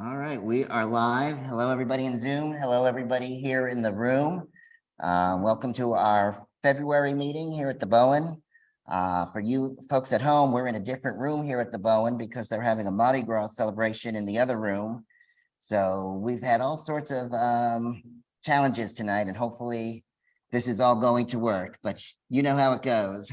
All right, we are live. Hello, everybody in Zoom. Hello, everybody here in the room. Welcome to our February meeting here at the Bowen. For you folks at home, we're in a different room here at the Bowen because they're having a Mardi Gras celebration in the other room. So we've had all sorts of challenges tonight, and hopefully this is all going to work, but you know how it goes.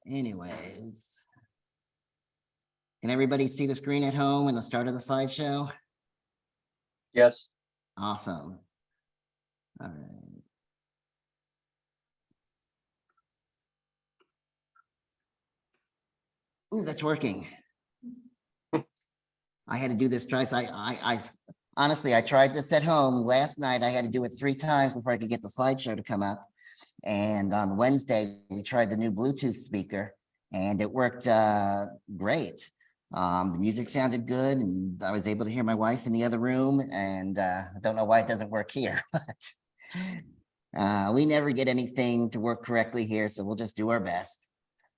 Anyways, can everybody see the screen at home and the start of the slideshow? Yes. Awesome. All right. Ooh, that's working. I had to do this twice. Honestly, I tried this at home last night. I had to do it 3 times before I could get the slideshow to come up. And on Wednesday, we tried the new Bluetooth speaker and it worked great. The music sounded good and I was able to hear my wife in the other room, and I don't know why it doesn't work here, but we never get anything to work correctly here, so we'll just do our best.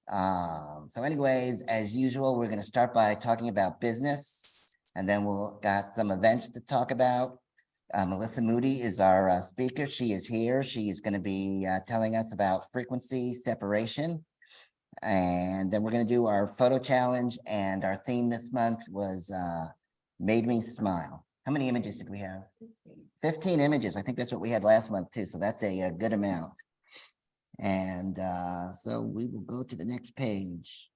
So anyways, as usual, we're going to start by talking about business, and then we'll got some events to talk about. Melissa Moody is our speaker. She is here. She is going to be telling us about frequency separation. And then we're going to do our photo challenge. And our theme this month was Made Me Smile. How many images did we have? 15 images. I think that's what we had last month too. So that's a good amount. And so we will go to the next page.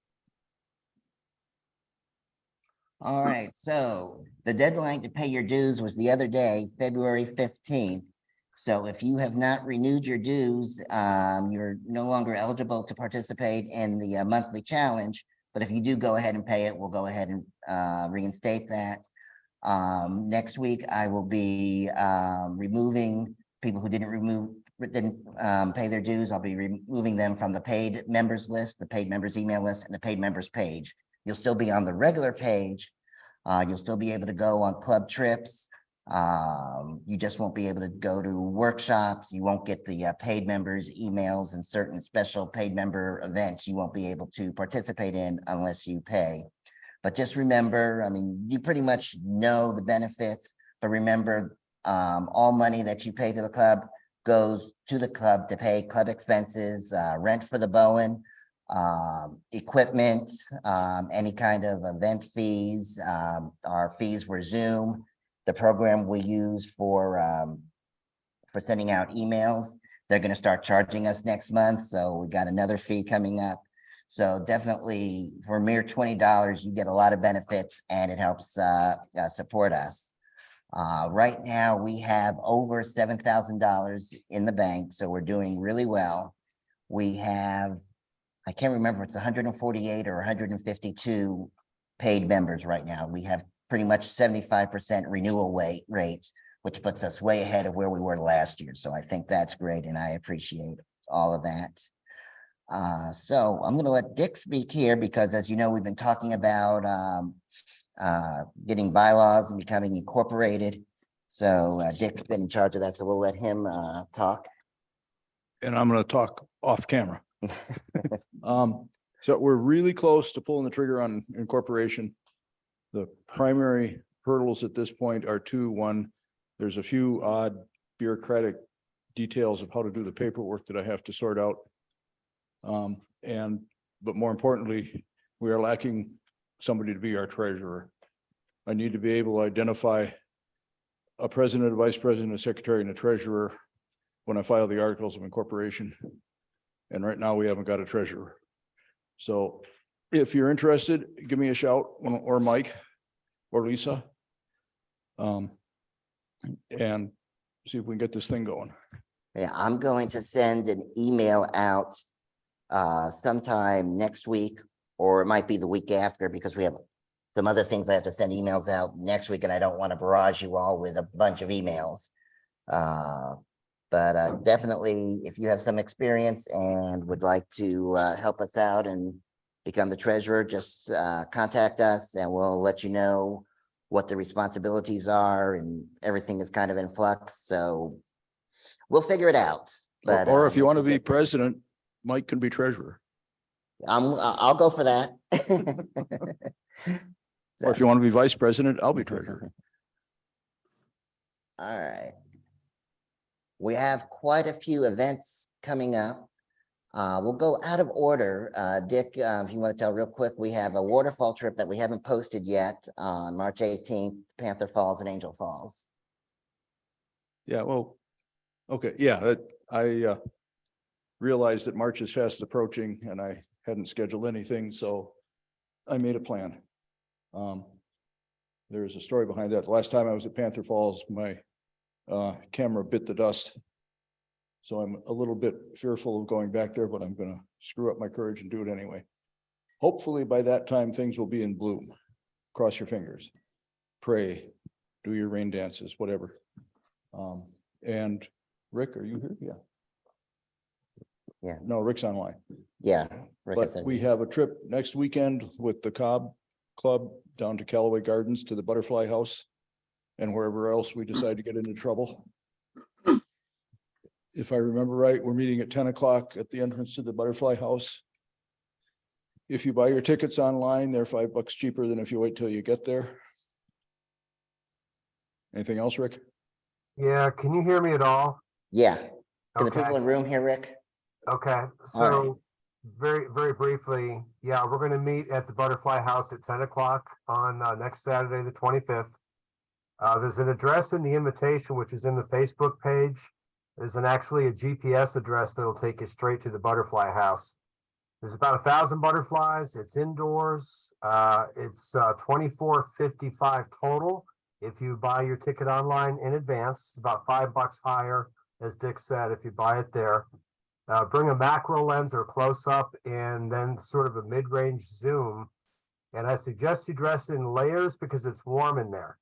All right, so the deadline to pay your dues was the other day, February 15th. So if you have not renewed your dues, you're no longer eligible to participate in the monthly challenge. But if you do go ahead and pay it, we'll go ahead and reinstate that. Next week, I will be removing people who didn't pay their dues. I'll be removing them from the paid members list, the paid members email list, and the paid members page. You'll still be on the regular page. You'll still be able to go on club trips. You just won't be able to go to workshops. You won't get the paid members emails, and certain special paid member events you won't be able to participate in unless you pay. But just remember, I mean, you pretty much know the benefits, but remember, all money that you pay to the club goes to the club to pay club expenses, rent for the Bowen, equipment, any kind of event fees, our fees for Zoom, the program we use for sending out emails. They're going to start charging us next month, so we got another fee coming up. So definitely for a mere $20, you get a lot of benefits, and it helps support us. Right now, we have over $7,000 in the bank, so we're doing really well. We have, I can't remember if it's 148 or 152 paid members right now. We have pretty much 75% renewal rates, which puts us way ahead of where we were last year. So I think that's great, and I appreciate all of that. So I'm going to let Dick speak here because, as you know, we've been talking about getting bylaws and becoming incorporated. So Dick's been in charge of that, so we'll let him talk. And I'm going to talk off camera. So we're really close to pulling the trigger on incorporation. The primary hurdles at this point are 2. 1, there's a few odd bureaucratic details of how to do the paperwork that I have to sort out. But more importantly, we are lacking somebody to be our treasurer. I need to be able to identify a president, a vice president, a secretary, and a treasurer when I file the articles of incorporation. And right now we haven't got a treasurer. So if you're interested, give me a shout, or Mike or Lisa, and see if we can get this thing going. Yeah, I'm going to send an email out sometime next week, or it might be the week after, because we have some other things I have to send emails out next week, and I don't want to barrage you all with a bunch of emails. But definitely, if you have some experience and would like to help us out and become the treasurer, just contact us and we'll let you know what the responsibilities are, and everything is kind of in flux. So we'll figure it out. But, Or if you want to it's a be good- president, Mike can be treasurer. I'll go for that. Or if you want to be vice president, I'll be treasurer. All right. We have quite a few events coming up. We'll go out of order. Dick, if you want to tell real quick, we have a waterfall trip that we haven't posted yet on March 18th, Panther Falls and Angel Falls. Yeah, well, okay, yeah, I realized that March is fast approaching and I hadn't scheduled anything, so I made a plan. There's a story behind that. The last time I was at Panther Falls, my camera bit the dust. So I'm a little bit fearful of going back there, but I'm gonna screw up my courage and do it anyway. Hopefully by that time, things will be in bloom. Cross your fingers, pray, do your rain dances, whatever. And Rick, are you here? Yeah. Yeah. No, Rick's online. Yeah. Rick But said- we have a trip next weekend with the Cobb Club down to Callaway Gardens to the Butterfly House and wherever else we decide to get into trouble. If I remember right, we're meeting at 10 o'clock at the entrance to the Butterfly House. If you buy your tickets online, they're $5 cheaper than if you wait till you get there. Anything else, Rick? Yeah, can you hear me at all? Yeah. Can the Okay, people in the room hear Rick? okay, so very briefly, yeah, we're gonna meet at the Butterfly House at 10 o'clock on next Saturday, the 25th. There's an address in the invitation, which is in the Facebook page. There's actually a GPS address that'll take you straight to the Butterfly House. There's about 1,000 butterflies. It's indoors. It's $24.55 total. If you buy your ticket online in advance, it's about $5 higher, as Dick said, if you buy it there. Bring a macro lens or close up and then sort of a mid-range zoom. And I suggest you dress in layers because it's warm in there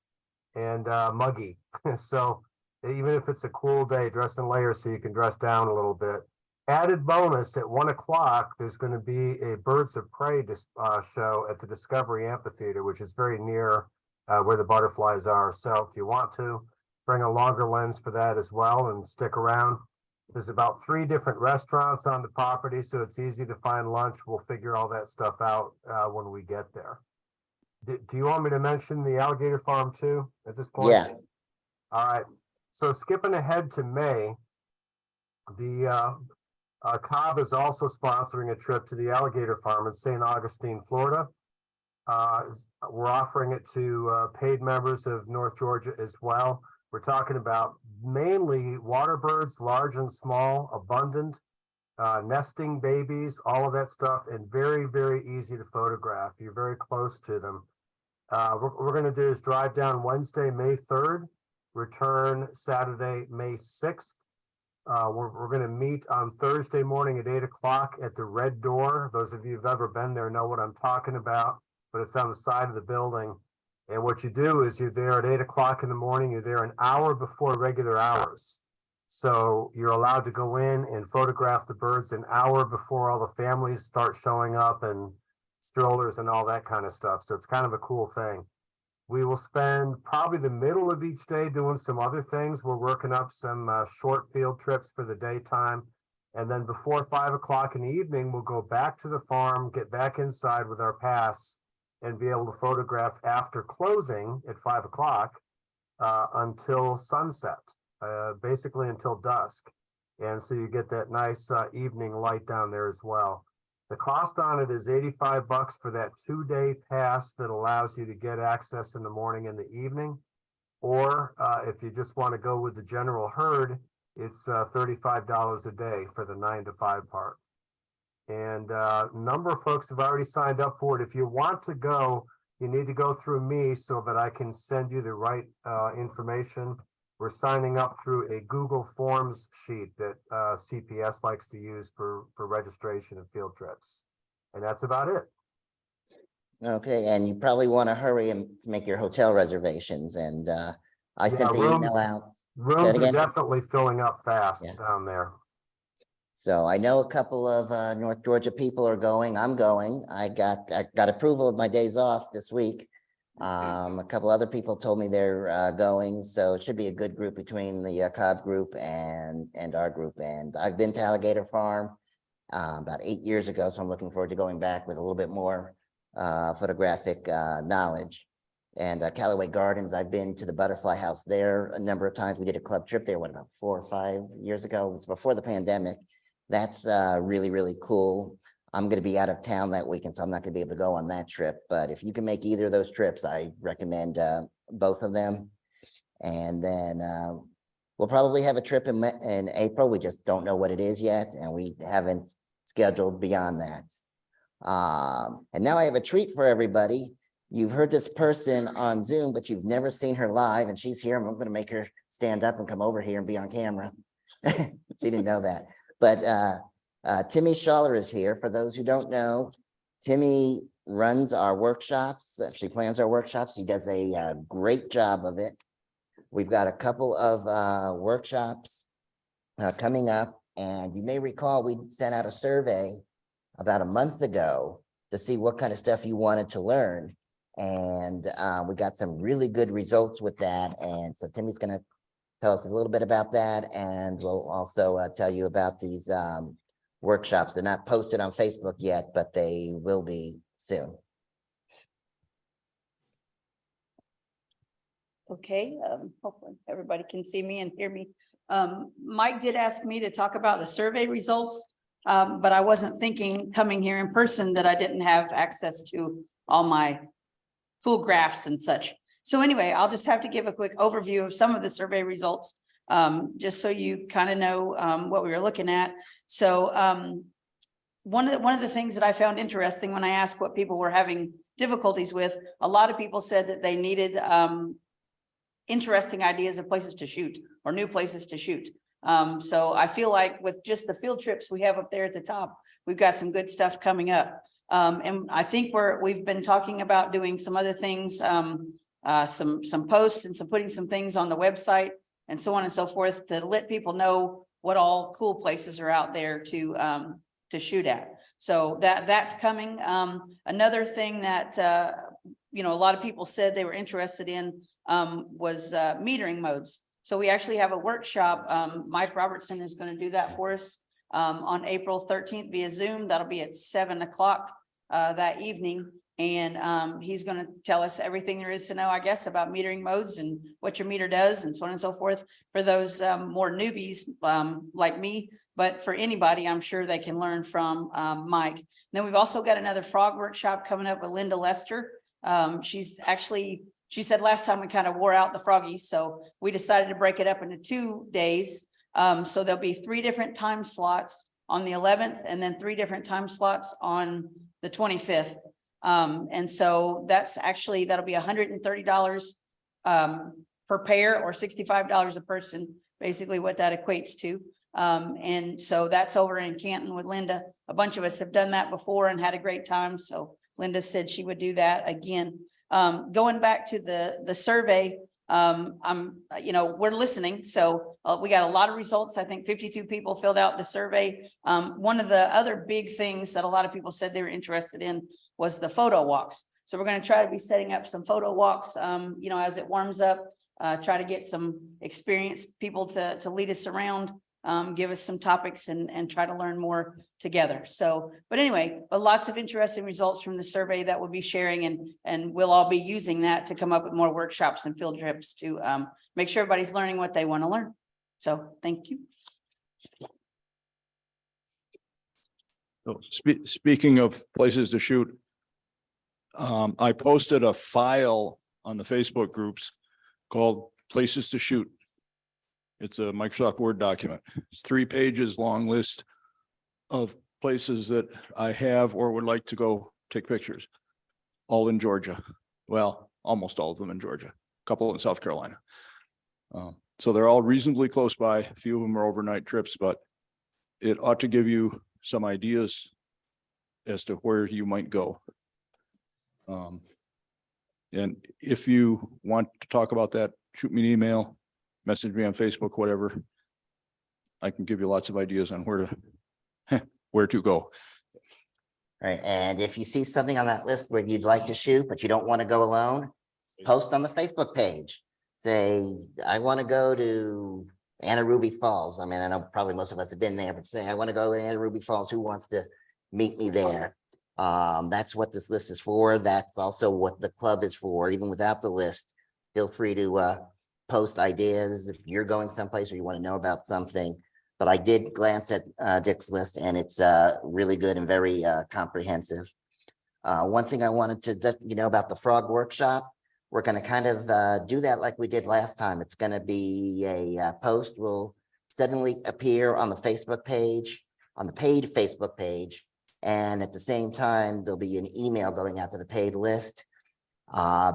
and muggy. So even if it's a cool day, dress in layers so you can dress down a little bit. Added bonus, at 1 o'clock, there's going to be a Birds of Prey show at the Discovery Amphitheater, which is very near where the butterflies are. So if you want to, bring a longer lens for that as well and stick around. There's about 3 different restaurants on the property, so it's easy to find lunch. We'll figure all that stuff out when we get there. Do you want me to mention the alligator farm too at this point? Yeah. All right. So skipping ahead to May, the Cobb is also sponsoring a trip to the alligator farm in St. Augustine, Florida. We're offering it to paid members of North Georgia as well. We're talking about mainly water birds, large and small, abundant, nesting babies, all of that stuff, and very easy to photograph. You're very close to them. What we're going to do is drive down Wednesday, May 3rd, return Saturday, May 6th. We're going to meet on Thursday morning at 8 o'clock at the Red Door. Those of you who've ever been there know what I'm talking about, but it's on the side of the building. And what you do is you're there at 8 o'clock in the morning. You're there an hour before regular hours. So you're allowed to go in and photograph the birds an hour before all the families start showing up and strollers and all that kind of stuff. So it's kind of a cool thing. We will spend probably the middle of each day doing some other things. We're working up some short field trips for the daytime. And then before 5 o'clock in the evening, we'll go back to the farm, get back inside with our pass, and be able to photograph after closing at 5 o'clock until sunset, basically until dusk. And so you get that nice evening light down there as well. The cost on it is $85 for that 2-day pass that allows you to get access in the morning and the evening. Or if you just want to go with the general herd, it's $35 a day for the 9 to 5 part. And a number of folks have already signed up for it. If you want to go, you need to go through me so that I can send you the right information. We're signing up through a Google Forms sheet that CPS likes to use for registration of field trips. And that's about it. Okay, and you probably want to hurry and make your hotel reservations. And I sent the email out. Rooms are again? definitely filling up fast Yeah. down there. So I know a couple of North Georgia people are going. I'm going. I got approval of my days off this week. A couple other people told me they're going, so it should be a good group between the Cobb group and our group. And I've been to Alligator Farm about 8 years ago, so I'm looking forward to going back with a little bit more photographic knowledge. And Callaway Gardens, I've been to the Butterfly House there a number of times. We did a club trip there, what, about 4 or 5 years ago? It was before the pandemic. That's really, really cool. I'm going to be out of town that weekend, so I'm not going to be able to go on that trip. But if you can make either of those trips, I recommend both of them. And then we'll probably have a trip in April. We just don't know what it is yet, and we haven't scheduled beyond that. And now I have a treat for everybody. You've heard this person on Zoom, but you've never seen her live, and she's here. I'm going to make her stand up and come over here and be on camera. She didn't know that. But Timmy Schaller is here. For those who don't know, Timmy runs our workshops. She plans our workshops. She does a great job of it. We've got a couple of workshops coming up, and you may recall we sent out a survey about a month ago to see what kind of stuff you wanted to learn. And we got some really good results with that. And so Timmy's going to tell us a little bit about that. And we'll also tell you about these workshops. They're not posted on Facebook yet, but they will be soon. Okay, hopefully everybody can see me and hear me. Mike did ask me to talk about the survey results, but I wasn't thinking coming here in person that I didn't have access to all my full graphs and such. So anyway, I'll just have to give a quick overview of some of the survey results, just so you kind of know what we were looking at. So one of the things that I found interesting when I asked what people were having difficulties with, a lot of people said that they needed interesting ideas of places to shoot or new places to shoot. So I feel like with just the field trips we have up there at the top, we've got some good stuff coming up. And I think we've been talking about doing some other things, some posts and putting some things on the website and so on and so forth to let people know what all cool places are out there to shoot at. So that's coming. Another thing that a lot of people said they were interested in was metering modes. So we actually have a workshop. Mike Robertson is going to do that for us on April 13th via Zoom. That'll be at 7 o'clock that evening. And he's going to tell us everything there is to know, I guess, about metering modes and what your meter does and so on and so forth for those more newbies like me. But for anybody, I'm sure they can learn from Mike. And then we've also got another frog workshop coming up with Linda Lester. She said last time we kind of wore out the froggies, so we decided to break it up into 2 days. So there'll be 3 different time slots on the 11th and then 3 different time slots on the 25th. And so that'll be $130 per pair or $65 a person, basically what that equates to. And so that's over in Canton with Linda. A bunch of us have done that before and had a great time. So Linda said she would do that again. Going back to the survey, we're listening. So we got a lot of results. I think 52 people filled out the survey. One of the other big things that a lot of people said they were interested in was the photo walks. So we're going to try to be setting up some photo walks, as it warms up, try to get some experienced people to lead us around, give us some topics and try to learn more together. So, but anyway, lots of interesting results from the survey that we'll be sharing, and we'll all be using that to come up with more workshops and field trips to make sure everybody's learning what they want to learn. So thank you. So speaking of places to shoot, I posted a file on the Facebook groups called Places to Shoot. It's a Microsoft Word document. It's 3 pages long list of places that I have or would like to go take pictures, all in Georgia. Well, almost all of them in Georgia, a couple in South Carolina. So they're all reasonably close by. A few of them are overnight trips, but it ought to give you some ideas as to where you might go. And if you want to talk about that, shoot me an email, message me on Facebook, whatever. I can give you lots of ideas on where to go. Right, and if you see something on that list where you'd like to shoot, but you don't want to go alone, post on the Facebook page. Say, I want to go to Anna Ruby Falls. I mean, I know probably most of us have been there, but say, I want to go to Anna Ruby Falls. Who wants to meet me there? That's what this list is for. That's also what the club is for. Even without the list, feel free to post ideas if you're going someplace or you want to know about something. But I did glance at Dick's list, and it's really good and very comprehensive. One thing I wanted to let you know about the frog workshop, we're going to kind of do that like we did last time. It's going to be a post will suddenly appear on the Facebook page, on the paid Facebook page. And at the same time, there'll be an email going out to the paid list.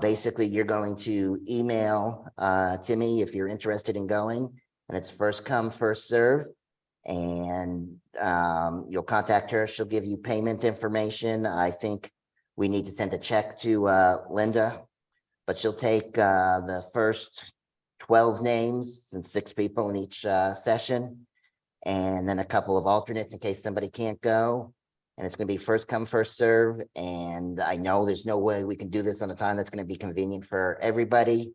Basically, you're going to email Timmy if you're interested in going, and it's first come, first serve. And you'll contact her. She'll give you payment information. I think we need to send a check to Linda, but she'll take the first 12 names and 6 people in each session, and then a couple of alternates in case somebody can't go. And it's going to be first come, first serve. And I know there's no way we can do this on a time that's going to be convenient for everybody,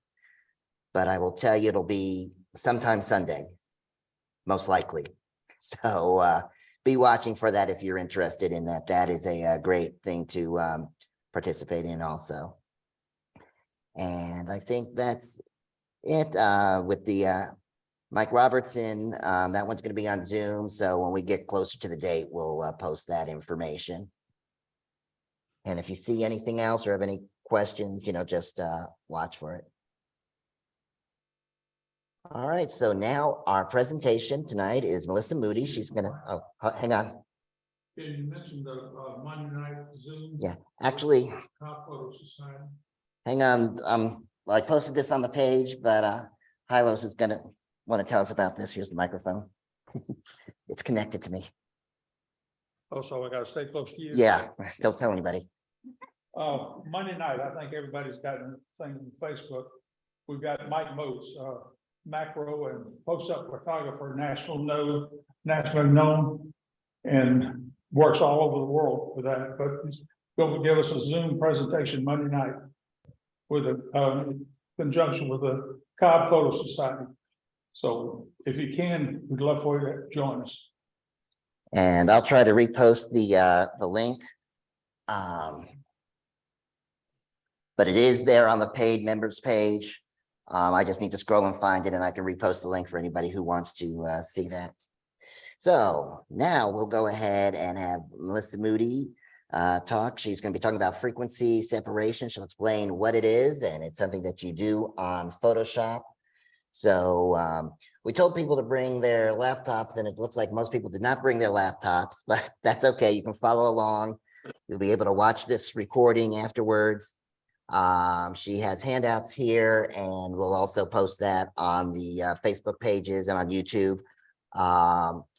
but I will tell you it'll be sometime Sunday, most likely. So be watching for that if you're interested in that. That is a great thing to participate in also. And I think that's it with the Mike Robertson. That one's going to be on Zoom. So when we get closer to the date, we'll post that information. And if you see anything else or have any questions, just watch for it. All right, so now our presentation tonight is Melissa Moody. She's gonna, hang on. You mentioned the Monday night Zoom. Yeah, actually, Cop Photo Society. hang on. I posted this on the page, but Hylos is gonna want to tell us about this. Here's the microphone. It's connected to me. Oh, so I gotta stay close to you. Yeah, don't tell anybody. Monday night, I think everybody's gotten a thing on Facebook. We've got Mike Moats, macro and post-up photographer, nationally known, and works all over the world for that. But he's going to give us a Zoom presentation Monday night with a conjunction with the Cobb Photo Society. So if you can, we'd love for you to join us. And I'll try to repost the link. But it is there on the paid members page. I just need to scroll and find it, and I can repost the link for anybody who wants to see that. So now we'll go ahead and have Melissa Moody talk. She's going to be talking about frequency separation. She'll explain what it is, and it's something that you do on Photoshop. So we told people to bring their laptops, and it looks like most people did not bring their laptops, but that's okay. You can follow along. You'll be able to watch this recording afterwards. She has handouts here, and we'll also post that on the Facebook pages and on YouTube.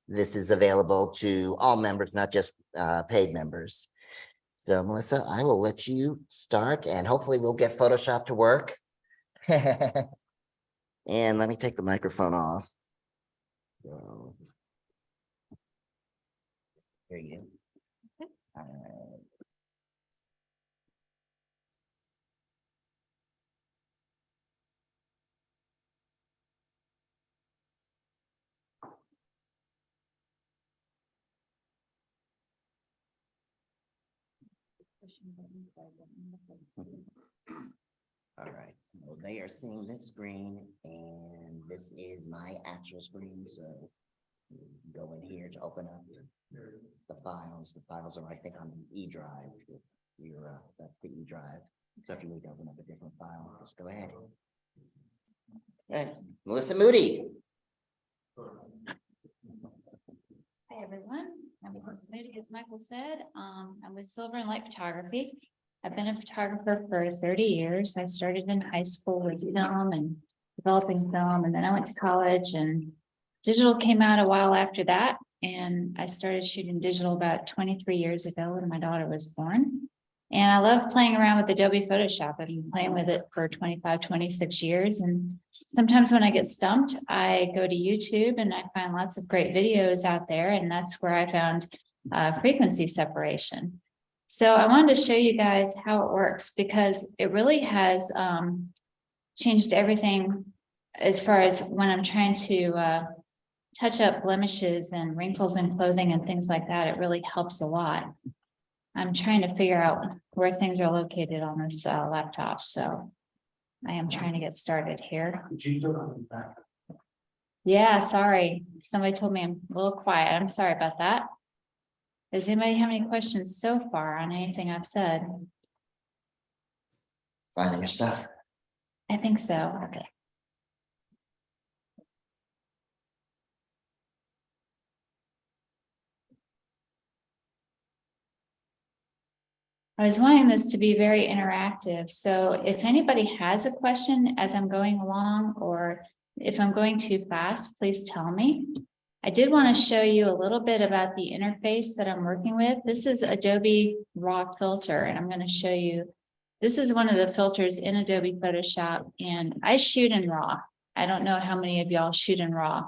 This is available to all members, not just paid members. So Melissa, I will let you start, and hopefully we'll get Photoshop to work. And let me take the microphone off. So there you go. All right. All right, so they are seeing this screen, and this is my actual screen. So go in here to open up the files. The files are, I think, on the E drive. That's the E drive. So if you need to open up a different file, just go ahead. And Melissa Moody. Hi, everyone. I'm Melissa Moody, as Michael said. I'm with Silver and Light Photography. I've been a photographer for 30 years. I started in high school with film and developing film, and then I went to college, and digital came out a while after that. And I started shooting digital about 23 years ago when my daughter was born. And I love playing around with Adobe Photoshop. I've been playing with it for 25, 26 years. And sometimes when I get stumped, I go to YouTube and I find lots of great videos out there. And that's where I found frequency separation. So I wanted to show you guys how it works because it really has changed everything as far as when I'm trying to touch up blemishes and wrinkles in clothing and things like that. It really helps a lot. I'm trying to figure out where things are located on this laptop, so I am trying to get started here. Yeah, sorry. Somebody told me I'm a little quiet. I'm sorry about that. Does anybody have any questions so far on anything I've said? Finding your stuff. I think so. Okay. I was wanting this to be very interactive, so if anybody has a question as I'm going along, or if I'm going too fast, please tell me. I did want to show you a little bit about the interface that I'm working with. This is Adobe Raw Filter, and I'm going to show you. This is one of the filters in Adobe Photoshop, and I shoot in RAW. I don't know how many of y'all shoot in RAW,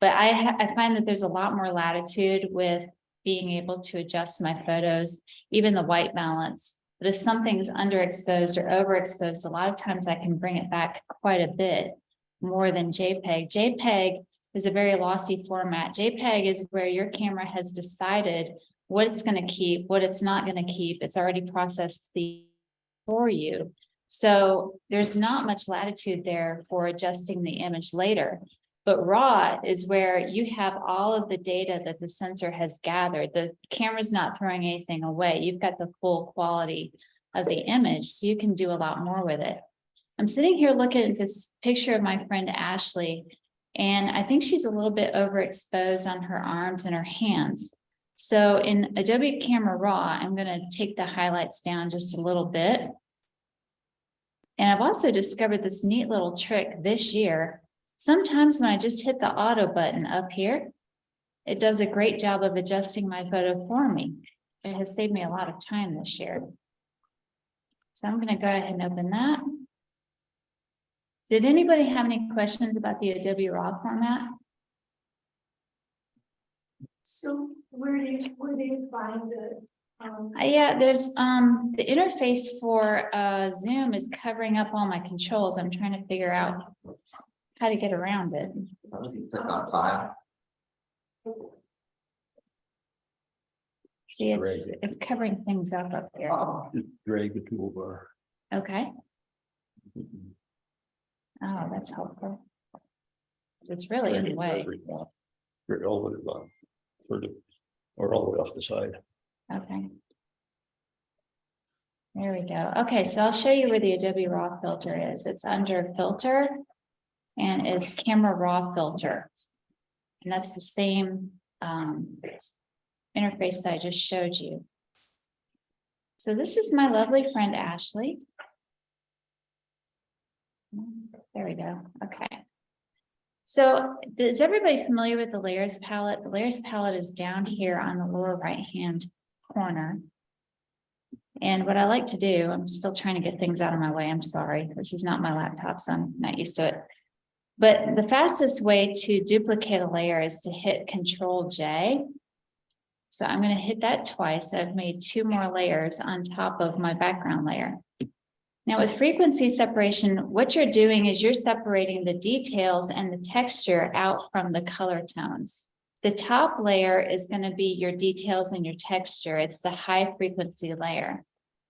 but I find that there's a lot more latitude with being able to adjust my photos, even the white balance. But if something's underexposed or overexposed, a lot of times I can bring it back quite a bit more than JPEG. JPEG is a very lossy format. JPEG is where your camera has decided what it's going to keep, what it's not going to keep. It's already processed for you. So there's not much latitude there for adjusting the image later. But RAW is where you have all of the data that the sensor has gathered. The camera's not throwing anything away. You've got the full quality of the image, so you can do a lot more with it. I'm sitting here looking at this picture of my friend Ashley, and I think she's a little bit overexposed on her arms and her hands. So in Adobe Camera Raw, I'm going to take the highlights down just a little bit. And I've also discovered this neat little trick this year. Sometimes when I just hit the auto button up here, it does a great job of adjusting my photo for me. It has saved me a lot of time this year. So I'm going to go ahead and open that. Did anybody have any questions about the Adobe RAW format? So where do you find the? Yeah, there's the interface for Zoom is covering up all my controls. I'm trying to figure out how to get around it. If you click on file. See, it's covering things up here. Just drag the toolbar. Okay. Oh, that's helpful. It's really in the way. All the way along, or all the way off the side. Okay. There we go. Okay, so I'll show you where the Adobe RAW filter is. It's under filter and it's camera raw filter. And that's the same interface that I just showed you. So this is my lovely friend Ashley. There we go. Okay. So is everybody familiar with the layers palette? The layers palette is down here on the lower right-hand corner. And what I like to do, I'm still trying to get things out of my way. I'm sorry. This is not my laptop, so I'm not used to it. But the fastest way to duplicate a layer is to hit Control J. So I'm going to hit that twice. I've made 2 more layers on top of my background layer. Now with frequency separation, what you're doing is you're separating the details and the texture out from the color tones. The top layer is going to be your details and your texture. It's the high frequency layer.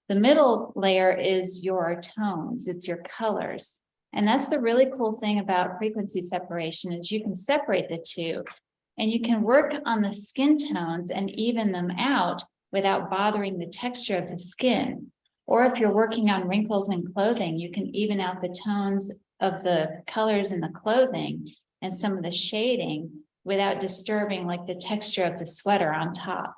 The middle layer is your tones. It's your colors. And that's the really cool thing about frequency separation is you can separate the two and you can work on the skin tones and even them out without bothering the texture of the skin. Or if you're working on wrinkles in clothing, you can even out the tones of the colors in the clothing and some of the shading without disturbing like the texture of the sweater on top.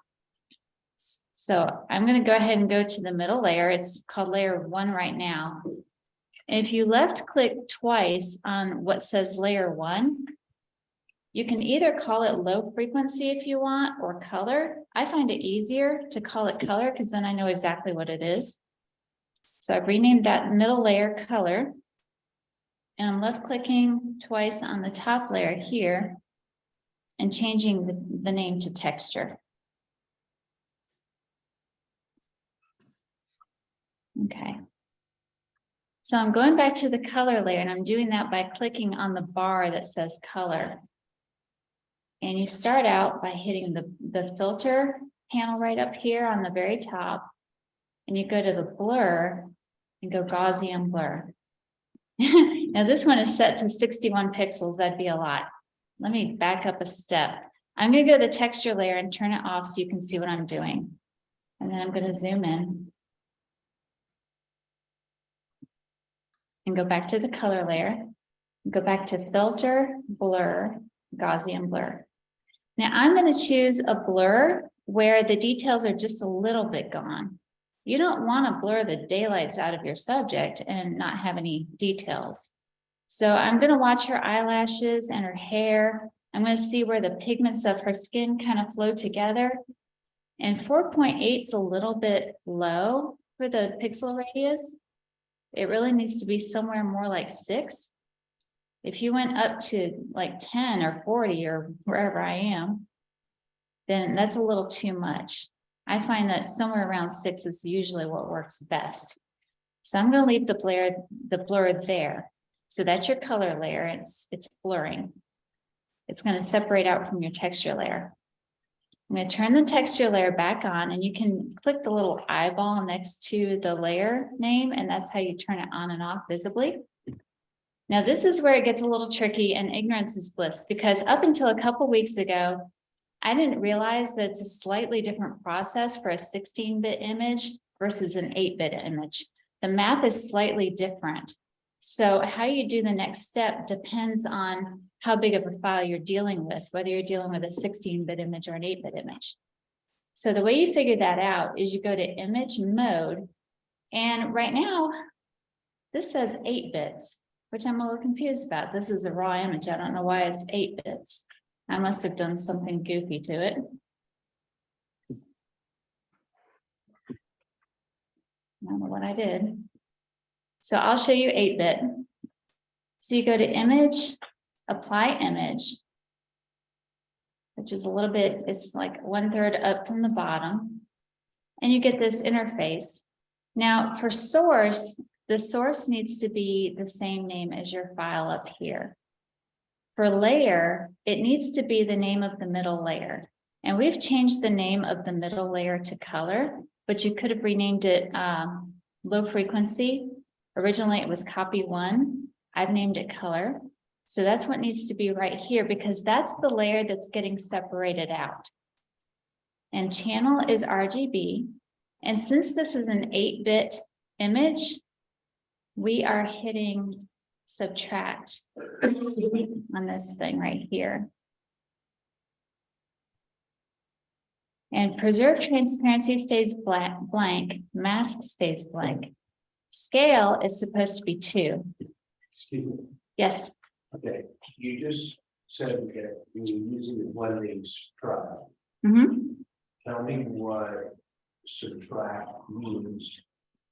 So I'm going to go ahead and go to the middle layer. It's called layer 1 right now. And if you left click twice on what says layer 1, you can either call it low frequency if you want or color. I find it easier to call it color because then I know exactly what it is. So I've renamed that middle layer color. And I'm left clicking twice on the top layer here and changing the name to texture. Okay. So I'm going back to the color layer and I'm doing that by clicking on the bar that says color. And you start out by hitting the filter panel right up here on the very top. And you go to the blur and go Gaussian blur. Now this one is set to 61 pixels. That'd be a lot. Let me back up a step. I'm going to go to the texture layer and turn it off so you can see what I'm doing. And then I'm going to zoom in. And go back to the color layer. Go back to filter, blur, Gaussian blur. Now I'm going to choose a blur where the details are just a little bit gone. You don't want to blur the daylights out of your subject and not have any details. So I'm going to watch her eyelashes and her hair. I'm going to see where the pigments of her skin kind of flow together. And 4.8 is a little bit low for the pixel radius. It really needs to be somewhere more like 6. If you went up to like 10 or 40 or wherever I am, then that's a little too much. I find that somewhere around 6 is usually what works best. So I'm going to leave the blur there. So that's your color layer. It's blurring. It's going to separate out from your texture layer. I'm going to turn the texture layer back on, and you can click the little eyeball next to the layer name, and that's how you turn it on and off visibly. Now, this is where it gets a little tricky, and ignorance is bliss, because up until a couple weeks ago, I didn't realize that it's a slightly different process for a 16-bit image versus an 8-bit image. The math is slightly different. So how you do the next step depends on how big of a file you're dealing with, whether you're dealing with a 16-bit image or an 8-bit image. So the way you figure that out is you go to image mode. And right now, this says 8 bits, which I'm a little confused about. This is a raw image. I don't know why it's 8 bits. I must have done something goofy to it. I don't know what I did. So I'll show you 8-bit. So you go to image, apply image, which is a little bit, it's like 1/3 up from the bottom. And you get this interface. Now for source, the source needs to be the same name as your file up here. For layer, it needs to be the name of the middle layer. And we've changed the name of the middle layer to color, but you could have renamed it low frequency. Originally, it was copy 1. I've named it color. So that's what needs to be right here, because that's the layer that's getting separated out. And channel is RGB. And since this is an 8-bit image, we are hitting subtract on this thing right here. And preserve transparency stays blank, mask stays blank. Scale is supposed to be 2. Excuse me. Yes. Okay, you just said that you were using the blending subtract. Mm-hmm. Tell me what subtract means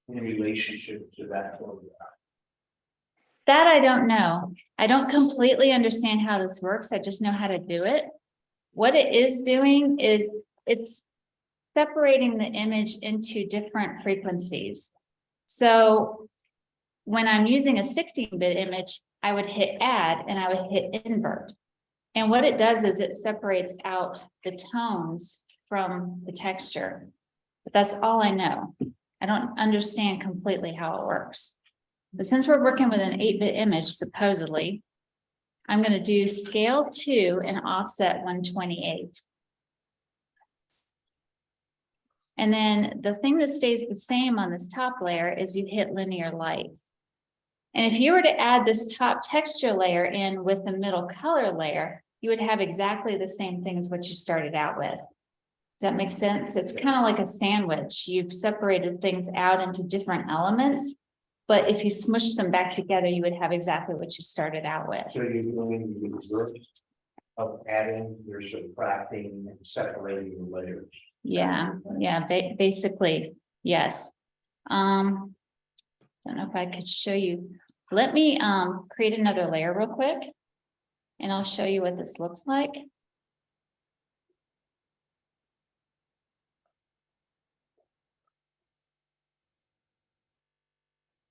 in relationship to that photograph. That I don't know. I don't completely understand how this works. I just know how to do it. What it is doing is it's separating the image into different frequencies. So when I'm using a 16-bit image, I would hit add and I would hit invert. And what it does is it separates out the tones from the texture. But that's all I know. I don't understand completely how it works. But since we're working with an 8-bit image, supposedly, I'm going to do scale 2 and offset 128. And then the thing that stays the same on this top layer is you hit linear light. And if you were to add this top texture layer in with the middle color layer, you would have exactly the same thing as what you started out with. Does that make sense? It's kind of like a sandwich. You've separated things out into different elements, but if you smush them back together, you would have exactly what you started out with. So you're doing the reverse of adding, you're subtracting and separating the layers. Yeah, basically, yes. Don't know if I could show you. Let me create another layer real quick, and I'll show you what this looks like.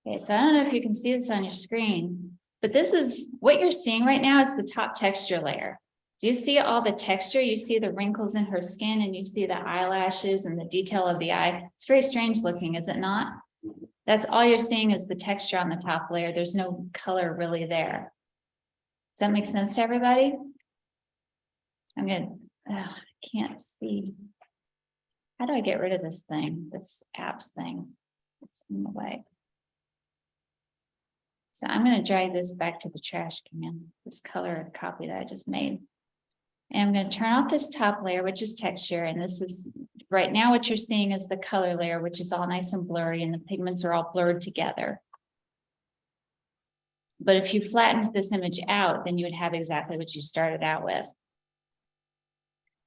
Okay, so I don't know if you can see this on your screen, but this is what you're seeing right now is the top texture layer. Do you see all the texture? You see the wrinkles in her skin and you see the eyelashes and the detail of the eye. It's very strange looking, is it not? That's all you're seeing is the texture on the top layer. There's no color really there. Does that make sense to everybody? I'm gonna, I can't see. How do I get rid of this thing, this apps thing? It's in the way. So I'm gonna drag this back to the trash can, this color copy that I just made. And I'm gonna turn off this top layer, which is texture, and this is, right now what you're seeing is the color layer, which is all nice and blurry, and the pigments are all blurred together. But if you flattened this image out, then you would have exactly what you started out with.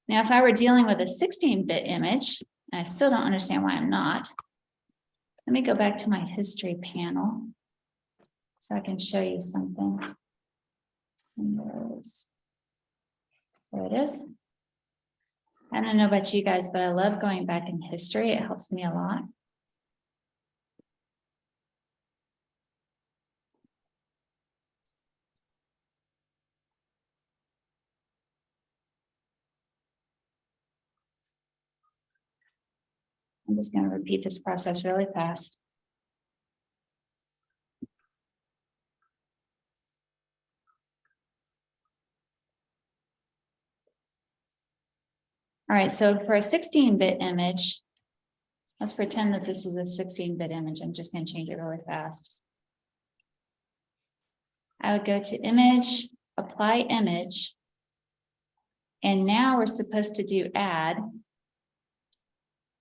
Now, if I were dealing with a 16-bit image, and I still don't understand why I'm not, let me go back to my history panel so I can show you something. There it is. I don't know about you guys, but I love going back in history. It helps me a lot. I'm just going to repeat this process really fast. All right, so for a 16-bit image, let's pretend that this is a 16-bit image. I'm just going to change it really fast. I would go to image, apply image, and now we're supposed to do add.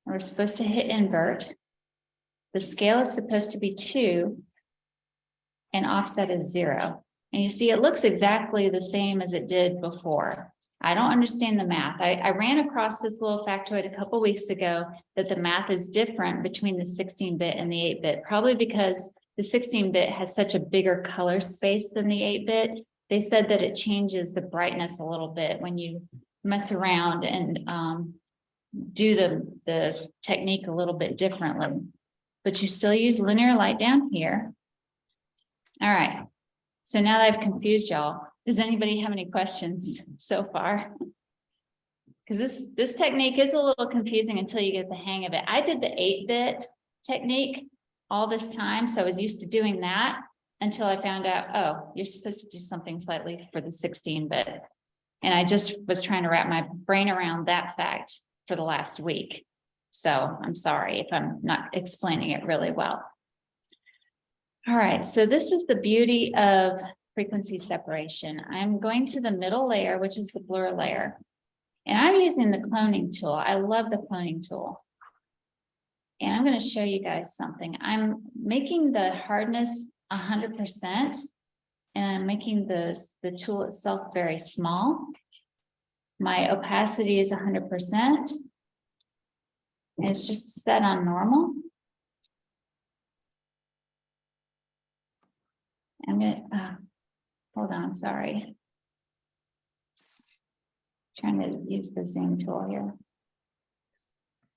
We're supposed to hit invert. The scale is supposed to be 2 and offset is 0. And you see, it looks exactly the same as it did before. I don't understand the math. I ran across this little factoid a couple weeks ago that the math is different between the 16-bit and the 8-bit, probably because the 16-bit has such a bigger color space than the 8-bit. They said that it changes the brightness a little bit when you mess around and do the technique a little bit differently, but you still use linear light down here. All right, so now that I've confused y'all, does anybody have any questions so far? Because this technique is a little confusing until you get the hang of it. I did the 8-bit technique all this time, so I was used to doing that until I found out, oh, you're supposed to do something slightly for the 16-bit. And I just was trying to wrap my brain around that fact for the last week. So I'm sorry if I'm not explaining it really well. All right, so this is the beauty of frequency separation. I'm going to the middle layer, which is the blur layer. And I'm using the cloning tool. I love the cloning tool. And I'm going to show you guys something. I'm making the hardness 100%, and I'm making the tool itself very small. My opacity is 100%. And it's just set on normal. I'm going to, hold on, sorry. Trying to use the zoom tool here.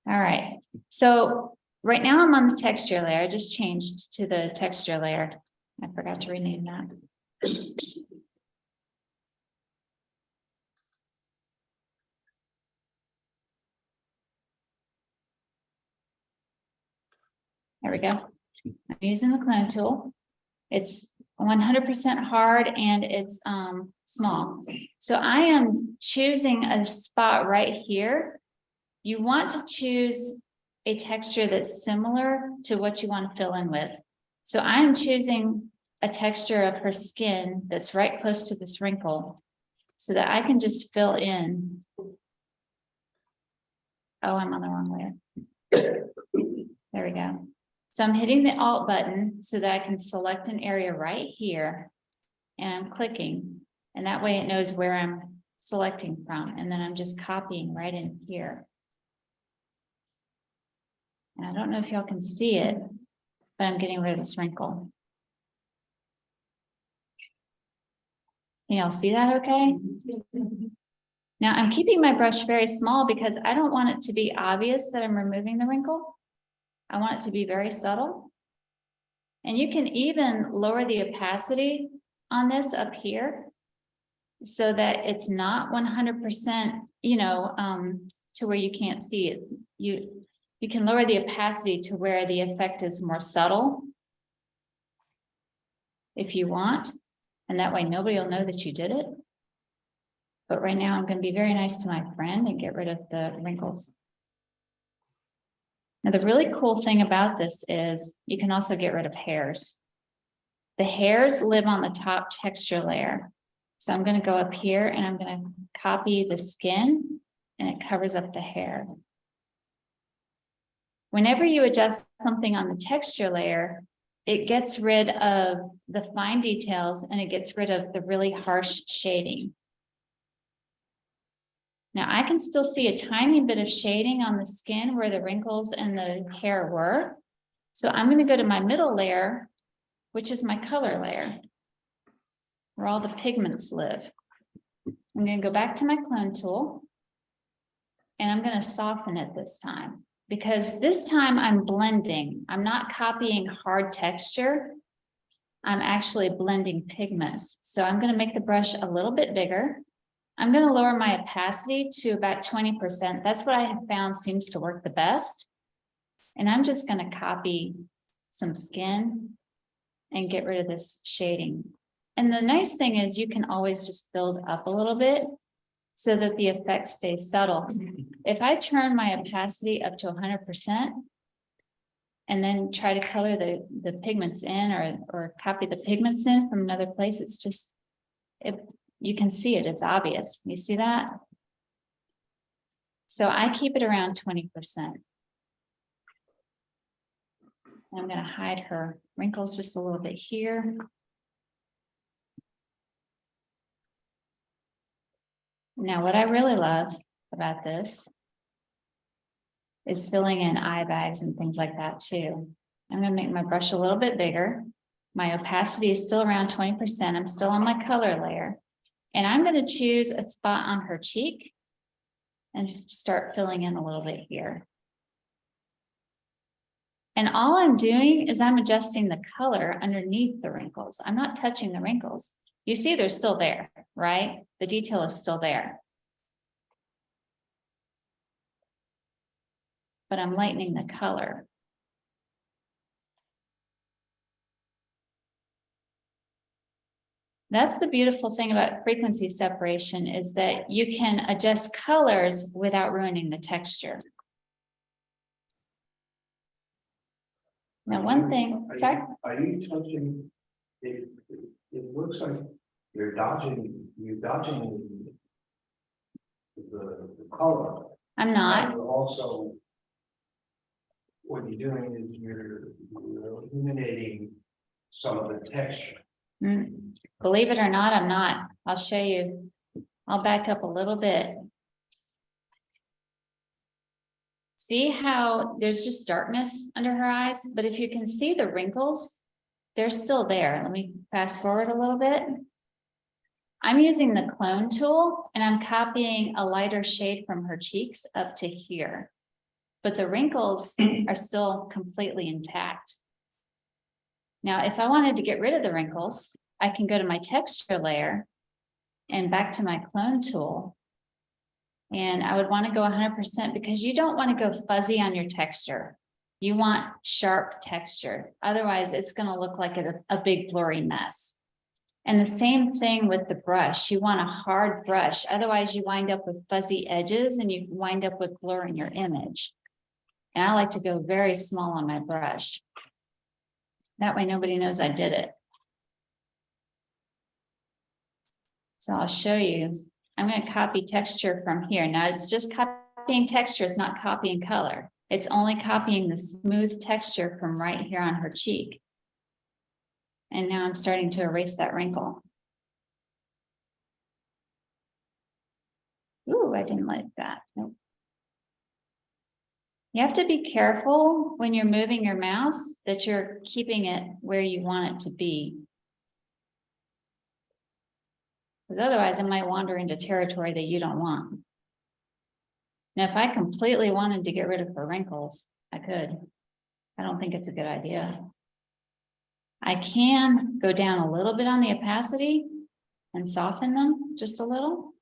All right, so right now I'm on the texture layer. I just changed to the texture layer. I forgot to rename that. There we go. I'm using the clone tool. It's 100% hard and it's small. So I am choosing a spot right here. You want to choose a texture that's similar to what you want to fill in with. So I'm choosing a texture of her skin that's right close to this wrinkle so that I can just fill in. Oh, I'm on the wrong layer. There we go. So I'm hitting the Alt button so that I can select an area right here and I'm clicking, and that way it knows where I'm selecting from. And then I'm just copying right in here. And I don't know if y'all can see it, but I'm getting rid of this wrinkle. Can y'all see that okay? Now I'm keeping my brush very small because I don't want it to be obvious that I'm removing the wrinkle. I want it to be very subtle. And you can even lower the opacity on this up here so that it's not 100%, to where you can't see it. You can lower the opacity to where the effect is more subtle if you want, and that way nobody will know that you did it. But right now I'm going to be very nice to my friend and get rid of the wrinkles. Now, the really cool thing about this is you can also get rid of hairs. The hairs live on the top texture layer. So I'm going to go up here and I'm going to copy the skin and it covers up the hair. Whenever you adjust something on the texture layer, it gets rid of the fine details and it gets rid of the really harsh shading. Now I can still see a tiny bit of shading on the skin where the wrinkles and the hair were. So I'm going to go to my middle layer, which is my color layer, where all the pigments live. I'm going to go back to my clone tool and I'm going to soften it this time, because this time I'm blending. I'm not copying hard texture. I'm actually blending pigments. So I'm going to make the brush a little bit bigger. I'm going to lower my opacity to about 20%. That's what I have found seems to work the best. And I'm just going to copy some skin and get rid of this shading. And the nice thing is you can always just build up a little bit so that the effect stays subtle. If I turn my opacity up to 100% and then try to color the pigments in or copy the pigments in from another place, it's just, you can see it, it's obvious. You see that? So I keep it around 20%. I'm going to hide her wrinkles just a little bit here. Now, what I really love about this is filling in eye bags and things like that too. I'm going to make my brush a little bit bigger. My opacity is still around 20%. I'm still on my color layer. And I'm going to choose a spot on her cheek and start filling in a little bit here. And all I'm doing is I'm adjusting the color underneath the wrinkles. I'm not touching the wrinkles. You see they're still there, right? The detail is still there. But I'm lightening the color. That's the beautiful thing about frequency separation, is that you can adjust colors without ruining the texture. Now, one thing, sorry? Are you touching, it looks like you're dodging the color. I'm not. And also, what you're doing is you're eliminating some of the texture. Believe it or not, I'm not. I'll show you. I'll back up a little bit. See how there's just darkness under her eyes, but if you can see the wrinkles, they're still there. Let me fast forward a little bit. I'm using the clone tool and I'm copying a lighter shade from her cheeks up to here, but the wrinkles are still completely intact. Now, if I wanted to get rid of the wrinkles, I can go to my texture layer and back to my clone tool. And I would want to go 100% because you don't want to go fuzzy on your texture. You want sharp texture. Otherwise, it's going to look like a big blurry mess. And the same thing with the brush. You want a hard brush. Otherwise, you wind up with fuzzy edges and you wind up with blur in your image. And I like to go very small on my brush. That way, nobody knows I did it. So I'll show you. I'm going to copy texture from here. Now it's just copying texture. It's not copying color. It's only copying the smooth texture from right here on her cheek. And now I'm starting to erase that wrinkle. Ooh, I didn't like that. Nope. You have to be careful when you're moving your mouse that you're keeping it where you want it to be. Because otherwise it might wander into territory that you don't want. Now, if I completely wanted to get rid of her wrinkles, I could. I don't think it's a good idea. I can go down a little bit on the opacity and soften them just a little.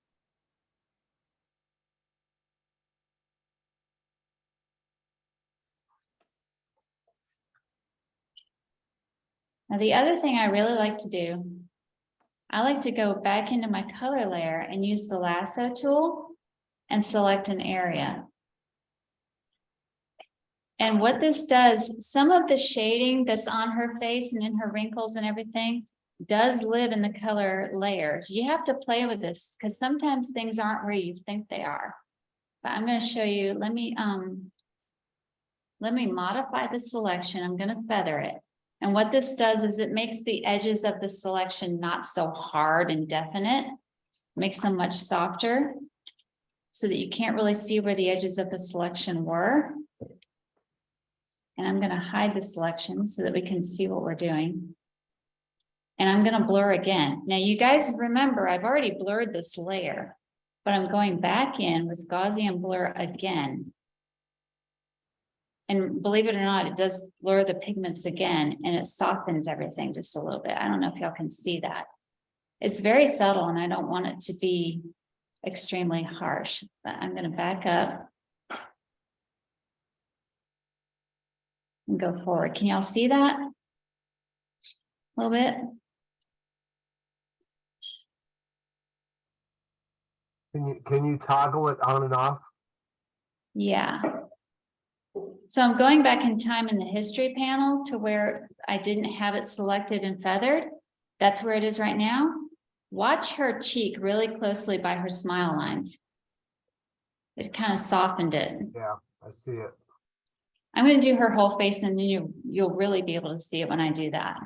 Now, the other thing I really like to do, I like to go back into my color layer and use the lasso tool and select an area. And what this does, some of the shading that's on her face and in her wrinkles and everything does live in the color layers. You have to play with this because sometimes things aren't where you think they are. But I'm going to show you, let me modify the selection. I'm going to feather it. And what this does is it makes the edges of the selection not so hard and definite, makes them much softer so that you can't really see where the edges of the selection were. And I'm going to hide the selection so that we can see what we're doing. And I'm going to blur again. Now, you guys remember, I've already blurred this layer, but I'm going back in with Gaussian blur again. And believe it or not, it does blur the pigments again, and it softens everything just a little bit. I don't know if y'all can see that. It's very subtle, and I don't want it to be extremely harsh, but I'm going to back up and go forward. Can y'all see that? A little bit? Can you toggle it on and off? Yeah. So I'm going back in time in the history panel to where I didn't have it selected and feathered. That's where it is right now. Watch her cheek really closely by her smile lines. It kind of softened it. Yeah, I see it. I'm going to do her whole face, and then you'll really be able to see it when I do that.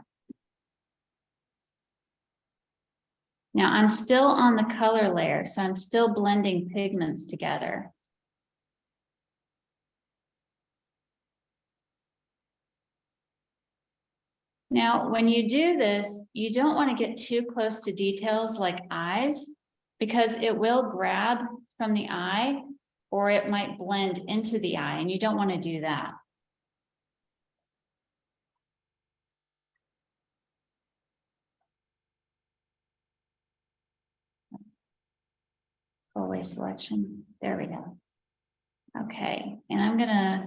Now I'm still on the color layer, so I'm still blending pigments together. Now, when you do this, you don't want to get too close to details like eyes, because it will grab from the eye or it might blend into the eye, and you don't want to do that. Go away selection. There we go. Okay, and I'm gonna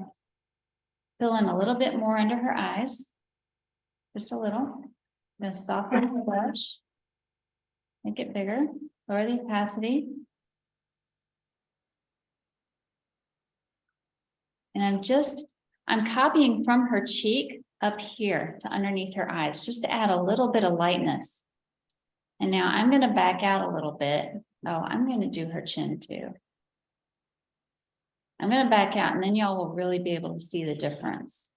fill in a little bit more under her eyes. Just a little. I'm gonna soften the blush. Make it bigger, lower the opacity. And I'm copying from her cheek up here to underneath her eyes, just to add a little bit of lightness. And now I'm gonna back out a little bit. Oh, I'm gonna do her chin too. I'm gonna back out, and then y'all will really be able to see the difference.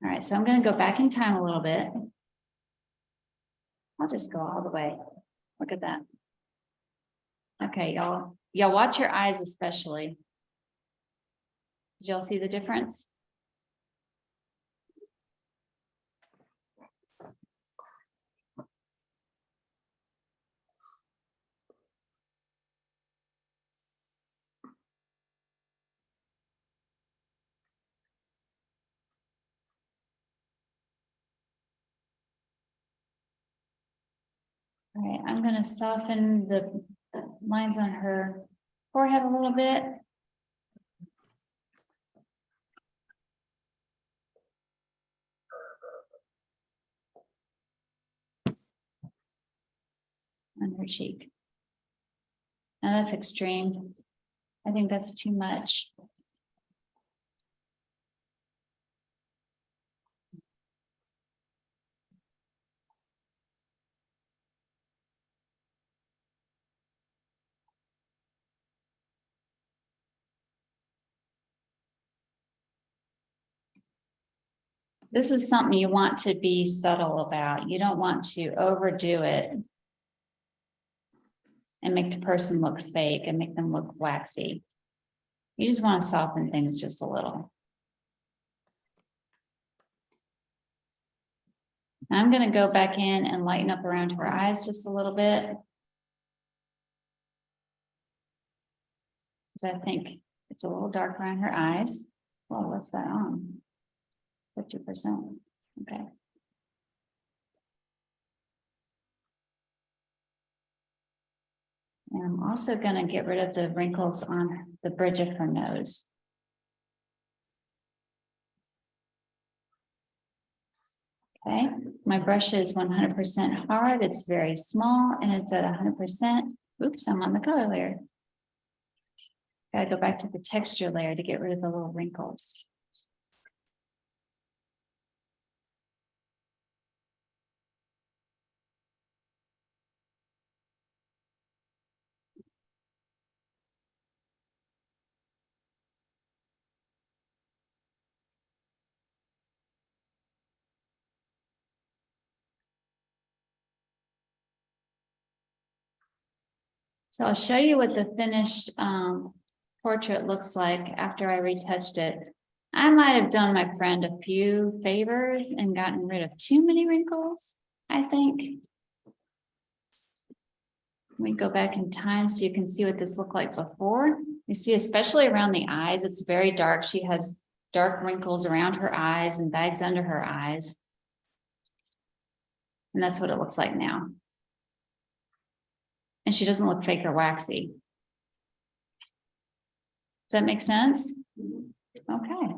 All right, so I'm going to go back in time a little bit. I'll just go all the way. Look at that. Okay, y'all watch your eyes especially. Did y'all see the difference? All right, I'm going to soften the lines on her forehead a little bit. On her cheek. Now that's extreme. I think that's too much. This is something you want to be subtle about. You don't want to overdo it and make the person look fake and make them look waxy. You just want to soften things just a little. I'm gonna go back in and lighten up around her eyes just a little bit. Cause I think it's a little dark around her eyes. Well, what's that on? 50%, okay. And I'm also gonna get rid of the wrinkles on the bridge of her nose. Okay, my brush is 100% hard, it's very small, and it's at 100%. Oops, I'm on the color layer. Gotta go back to the texture layer to get rid of the little wrinkles. So I'll show you what the finished portrait looks like after I retouched it. I might have done my friend a few favors and gotten rid of too many wrinkles, I think. Let me go back in time so you can see what this looked like before. You see, especially around the eyes, it's very dark. She has dark wrinkles around her eyes and bags under her eyes. And that's what it looks like now. And she doesn't look fake or waxy. Does that make sense? Okay,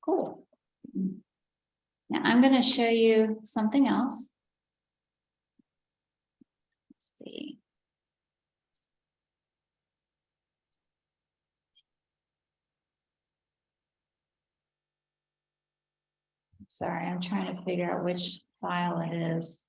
cool. Now I'm going to show you something else. Let's see. Sorry, I'm trying to figure out which file it is.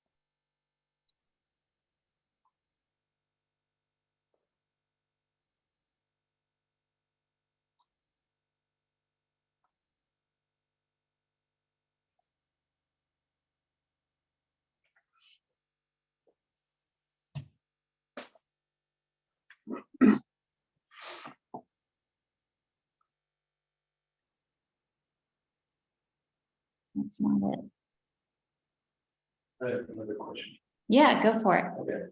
That's not it. I have another question. Yeah, go for it. Okay.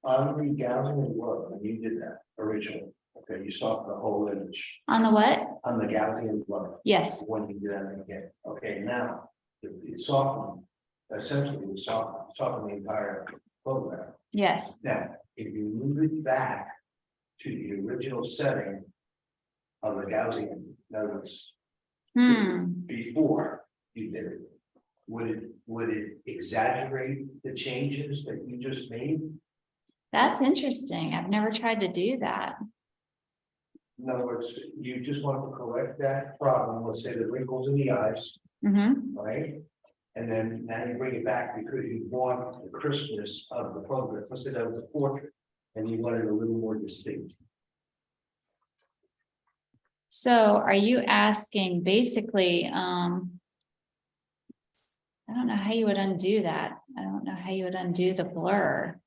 On the gouging and blood, when you did that originally, okay, you saw the whole image On the what? on the gouging and blood. Yes. When you do that again, okay, now, it's softened, essentially, it's softened the entire photograph. Yes. Now, if you move it back to the original setting of the gouging notice before you did it, would it exaggerate the changes that you just made? That's interesting. I've never tried to do that. In other words, you just want to correct that problem, let's say the wrinkles in the eyes, right? And then now you bring it back because you want the crispness of the photograph. Let's say that was a portrait and you want it a little more distinct. So are you asking basically, I don't know how you would undo that. I don't know how you would undo the blur.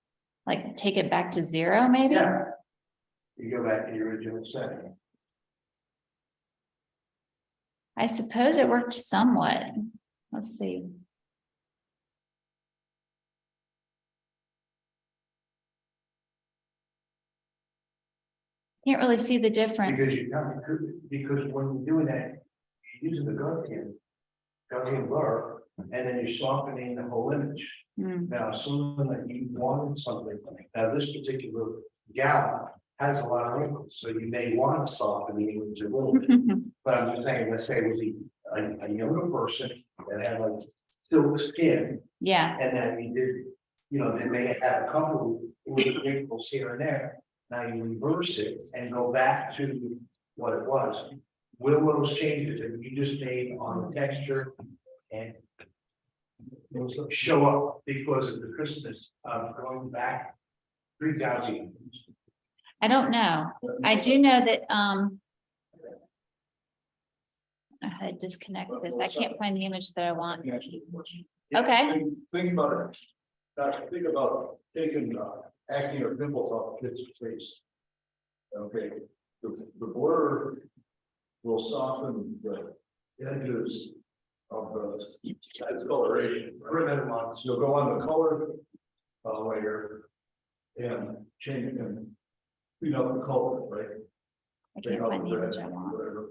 Like take it back to 0 maybe? Yeah. You go back to the original setting. I suppose it worked somewhat. Let's see. Can't really see the difference. Because when you're doing that, you're using the Gaussian blur, and then you're softening the whole image. Now, assuming that you wanted something, now this particular gal has a lot of wrinkles, so you may want to soften the image a little bit. But I'm just saying, let's say it was a younger person that had like silk skin. Yeah. And then you did, you know, they may have a couple of wrinkles here and there. Now you reverse it and go back to what it was. Will those changes that you just made on the texture and show up because of the crispness of going back 3,000? I don't know. I do know that, I had to disconnect this. I can't find the image that I want. Okay. Think about it. Think about taking acne or pimples off a kid's face. Okay, the blur will soften the edges of the coloration. Ribbon ones. You'll go on the color layer and change it and clean up the color, right? I Take can't out find the the red, image I want. whatever.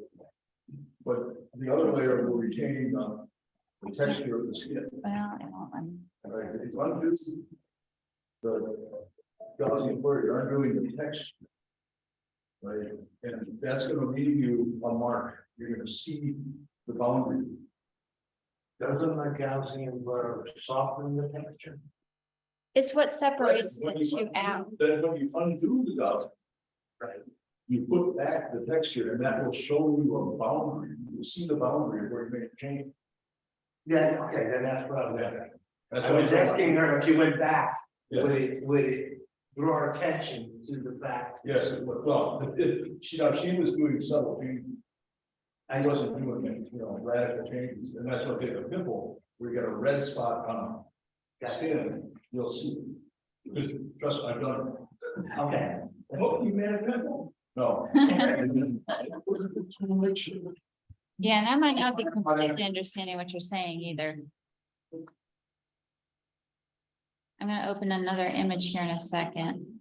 But the other layer will retain the texture of the skin. Well, it won't let me. Right? If you undo the Gaussian blur, you're undoing the texture. Right, and that's gonna leave you a mark. You're gonna see the boundary. Doesn't the Gaussian blur soften the texture? It's what separates When the you two undo- out. Then when you undo the Gaussian, right, you put back the texture and that will show you a boundary. You'll see the boundary where you make a change. Yeah, okay, then that's what I'm at. That's I what was I'm asking her if you went back, Yeah. would it draw our attention to the fact? Yes, it would. Well, she was doing subtle changes. I wasn't doing it, radical changes, and that's what did the pimple, we got a red spot on the skin, you'll see. Because trust me, I've done it. Okay. Oh, you made a pimple? No. Yeah, and I might not be completely understanding what you're saying either. I'm gonna open another image here in a second.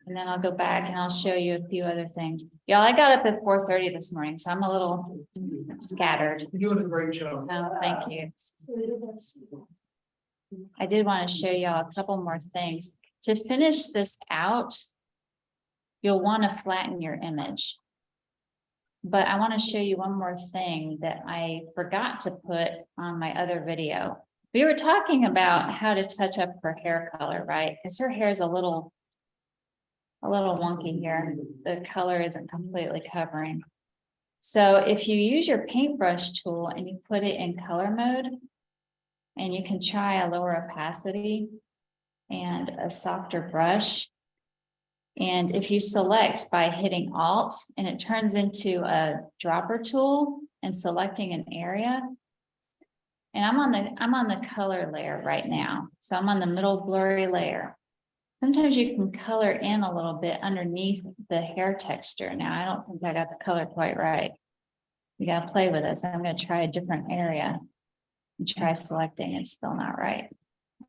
And then I'll go back and I'll show you a few other things. Y'all, I got up at 4:30 this morning, so I'm a little scattered. You're doing a great job. Oh, thank you. I did want to show y'all a couple more things. To finish this out, you'll want to flatten your image. But I want to show you one more thing that I forgot to put on my other video. We were talking about how to touch up her hair color, right? Because her hair is a little wonky here. The color isn't completely covering. So if you use your paintbrush tool and you put it in color mode, and you can try a lower opacity and a softer brush. And if you select by hitting Alt and it turns into a dropper tool and selecting an area. And I'm on the color layer right now. So I'm on the middle blurry layer. Sometimes you can color in a little bit underneath the hair texture. Now, I don't think I got the color quite right. You gotta play with this. I'm gonna try a different area and try selecting. It's still not right.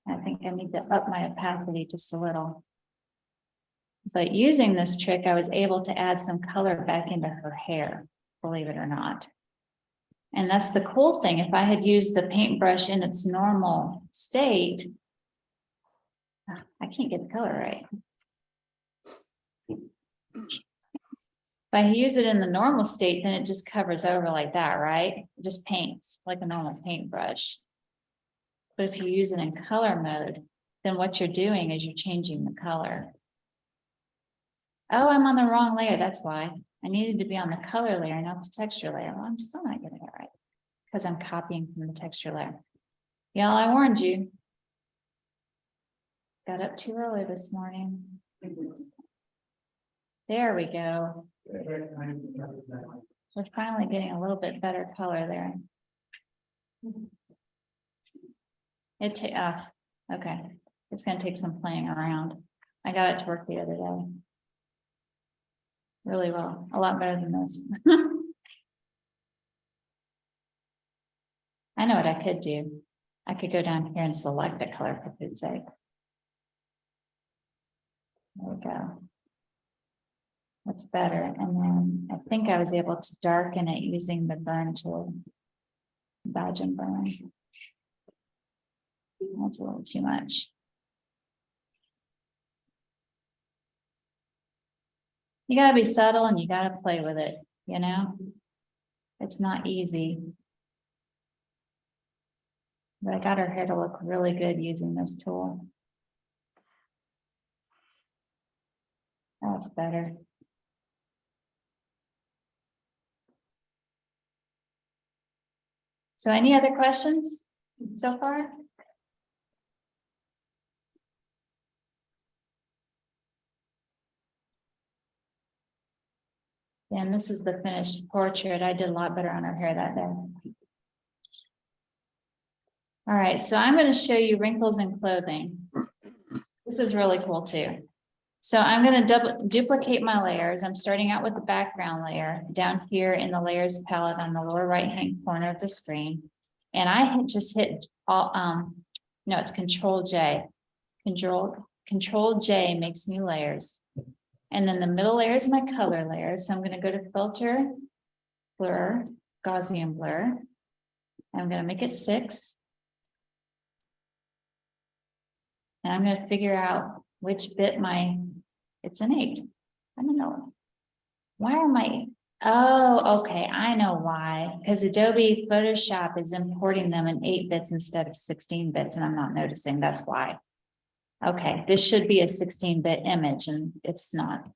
I think I need to up my opacity just a little. But using this trick, I was able to add some color back into her hair, believe it or not. And that's the cool thing. If I had used the paintbrush in its normal state, I can't get the color right. If I use it in the normal state, then it just covers over like that, right? It just paints like a normal paintbrush. But if you use it in color mode, then what you're doing is you're changing the color. Oh, I'm on the wrong layer. That's why. I needed to be on the color layer, not the texture layer. Well, I'm still not getting it right because I'm copying from the texture layer. Y'all, I warned you. Got up too early this morning. There we go. We're finally getting a little bit better color there. Okay. It's gonna take some playing around. I got it to work the other day. Really well, a lot better than this. I know what I could do. I could go down here and select a color for good's sake. There we go. That's better. And then I think I was able to darken it using the burn tool. Dodge and burn. That's a little too much. You gotta be subtle and you gotta play with it, you know? It's not easy. But I got her hair to look really good using this tool. That's better. So any other questions so far? And this is the finished portrait. I did a lot better on her hair that day. All right, so I'm going to show you wrinkles in clothing. This is really cool too. So I'm gonna duplicate my layers. I'm starting out with the background layer down here in the layers palette on the lower right-hand corner of the screen. And I had just hit all, no, it's Control J. Control J makes new layers. And then the middle layer is my color layer. So I'm gonna go to Filter, Blur, Gaussian Blur. I'm gonna make it 6. And I'm gonna figure out which bit it's an 8. I don't know. Why am I? Oh, okay, I know why. Because Adobe Photoshop is importing them in 8 bits instead of 16 bits, and I'm not noticing. That's why. Okay, this should be a 16-bit image, and it's not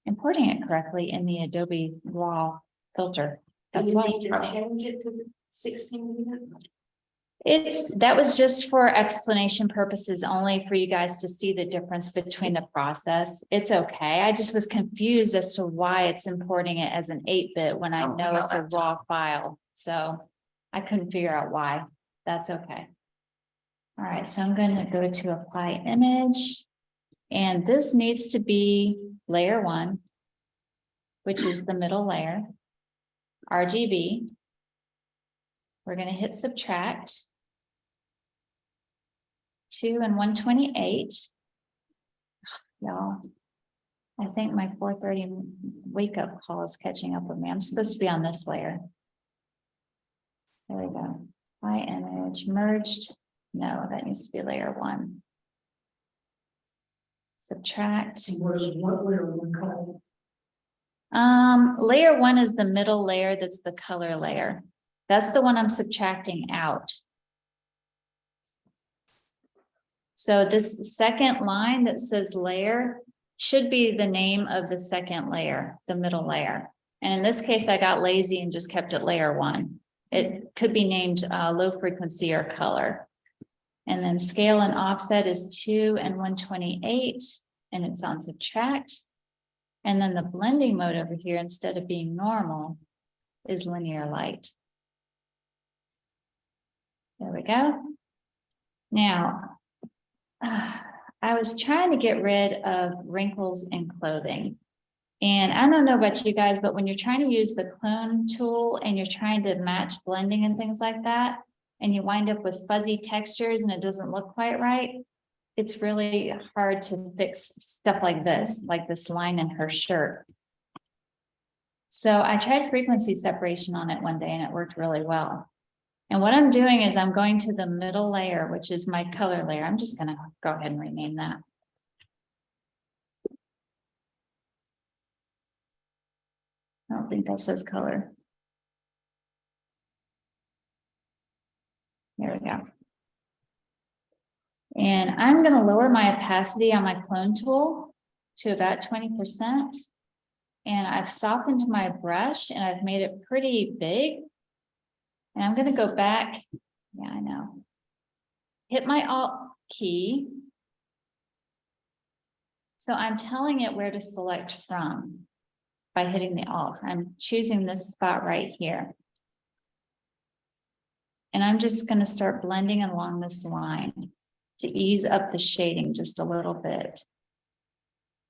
importing it correctly in the Adobe RAW filter. That's why. Change it to 16. That was just for explanation purposes only, for you guys to see the difference between the process. It's okay. I just was confused as to why it's importing it as an 8-bit when I Oh, know it's a wow. raw file. So I couldn't figure out why. That's okay. All right, so I'm going to go to apply image. And this needs to be layer 1, which is the middle layer, RGB. We're going to hit subtract. 2 and 128. Y'all, I think my 4:30 wake up call is catching up with me. I'm supposed to be on this layer. There we go. My image merged. No, that needs to be layer 1. Subtract. What layer we call? Layer 1 is the middle layer. That's the color layer. That's the one I'm subtracting out. So this second line that says layer should be the name of the second layer, the middle layer. And in this case, I got lazy and just kept it layer 1. It could be named low frequency or color. And then scale and offset is 2 and 128, and it's on subtract. And then the blending mode over here, instead of being normal, is linear light. There we go. Now, I was trying to get rid of wrinkles in clothing. And I don't know about you guys, but when you're trying to use the clone tool and you're trying to match blending and things like that, and you wind up with fuzzy textures and it doesn't look quite right, it's really hard to fix stuff like this line in her shirt. So I tried frequency separation on it one day and it worked really well. And what I'm doing is I'm going to the middle layer, which is my color layer. I'm just going to go ahead and rename that. I don't think that says color. There we go. And I'm going to lower my opacity on my clone tool to about 20%. And I've softened my brush and I've made it pretty big. And I'm going to go back. Yeah, I know. Hit my Alt key. So I'm telling it where to select from by hitting the Alt. I'm choosing this spot right here. And I'm just going to start blending along this line to ease up the shading just a little bit.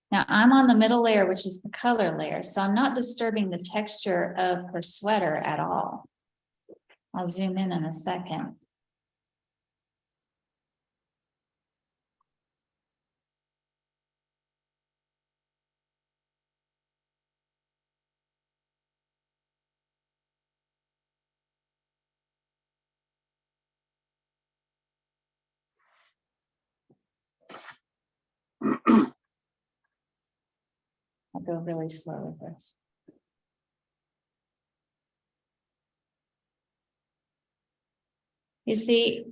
Now I'm on the middle layer, which is the color layer. So I'm not disturbing the texture of her sweater at all. I'll zoom in a second. I'll go really slow with this. You see,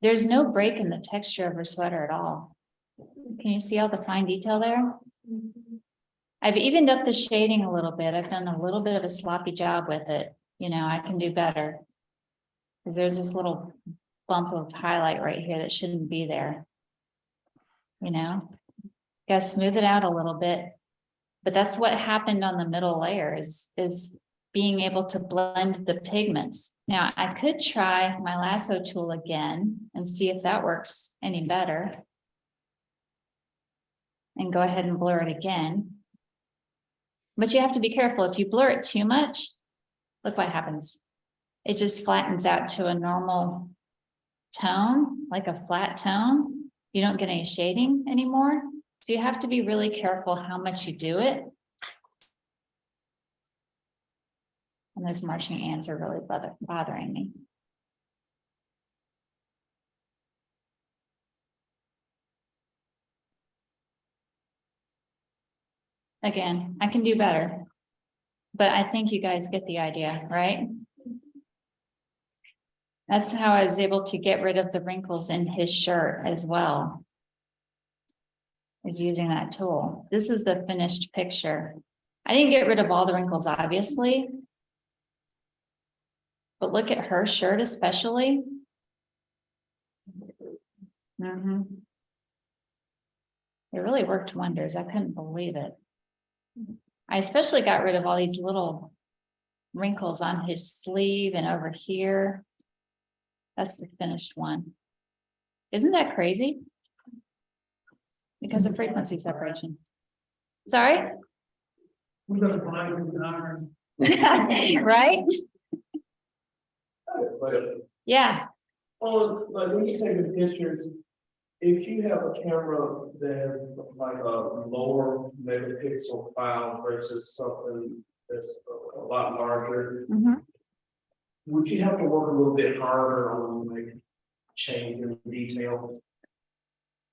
there's no break in the texture of her sweater at all. Can you see all the fine detail there? I've evened up the shading a little bit. I've done a little bit of a sloppy job with it. You know, I can do better. Because there's this little bump of highlight right here that shouldn't be there. You know, gotta smooth it out a little bit. But that's what happened on the middle layer is being able to blend the pigments. Now I could try my lasso tool again and see if that works any better. and go ahead and blur it again. But you have to be careful. If you blur it too much, look what happens. It just flattens out to a normal tone, like a flat tone. You don't get any shading anymore. So you have to be really careful how much you do it. And those marching ants are really bothering me. Again, I can do better. But I think you guys get the idea, right? That's how I was able to get rid of the wrinkles in his shirt as well. Is using that tool. This is the finished picture. I didn't get rid of all the wrinkles, obviously. But look at her shirt especially. It really worked wonders. I couldn't believe it. I especially got rid of all these little wrinkles on his sleeve and over here. That's the finished one. Isn't that crazy? Because of frequency separation. Sorry? We're gonna find an iron. Right? Yeah. Oh, like when you take the pictures, if you have a camera that like a lower megapixel file versus something that's a lot larger, would you have to work a little bit harder on like changing detail?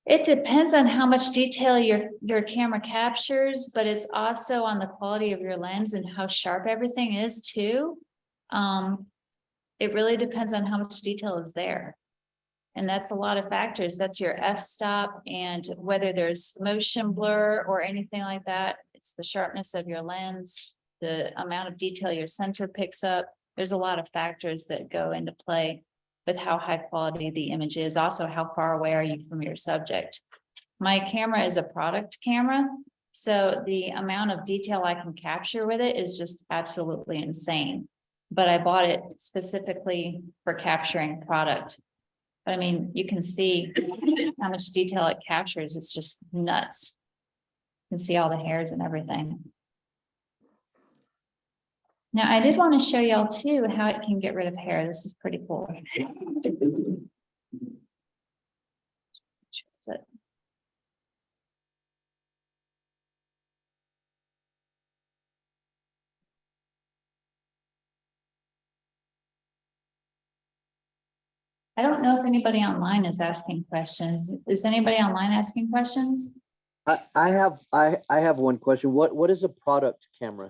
It depends on how much detail your camera captures, but it's also on the quality of your lens and how sharp everything is too. It really depends on how much detail is there. And that's a lot of factors. That's your f-stop and whether there's motion blur or anything like that. It's the sharpness of your lens, the amount of detail your sensor picks up. There's a lot of factors that go into play with how high quality the image is. Also, how far away are you from your subject? My camera is a product camera, so the amount of detail I can capture with it is just absolutely insane. But I bought it specifically for capturing product. But I mean, you can see how much detail it captures. It's just nuts. You can see all the hairs and everything. Now, I did want to show y'all too how it can get rid of hair. This is pretty cool. I don't know if anybody online is asking questions. Is anybody online asking questions? I have one question. What is a product camera?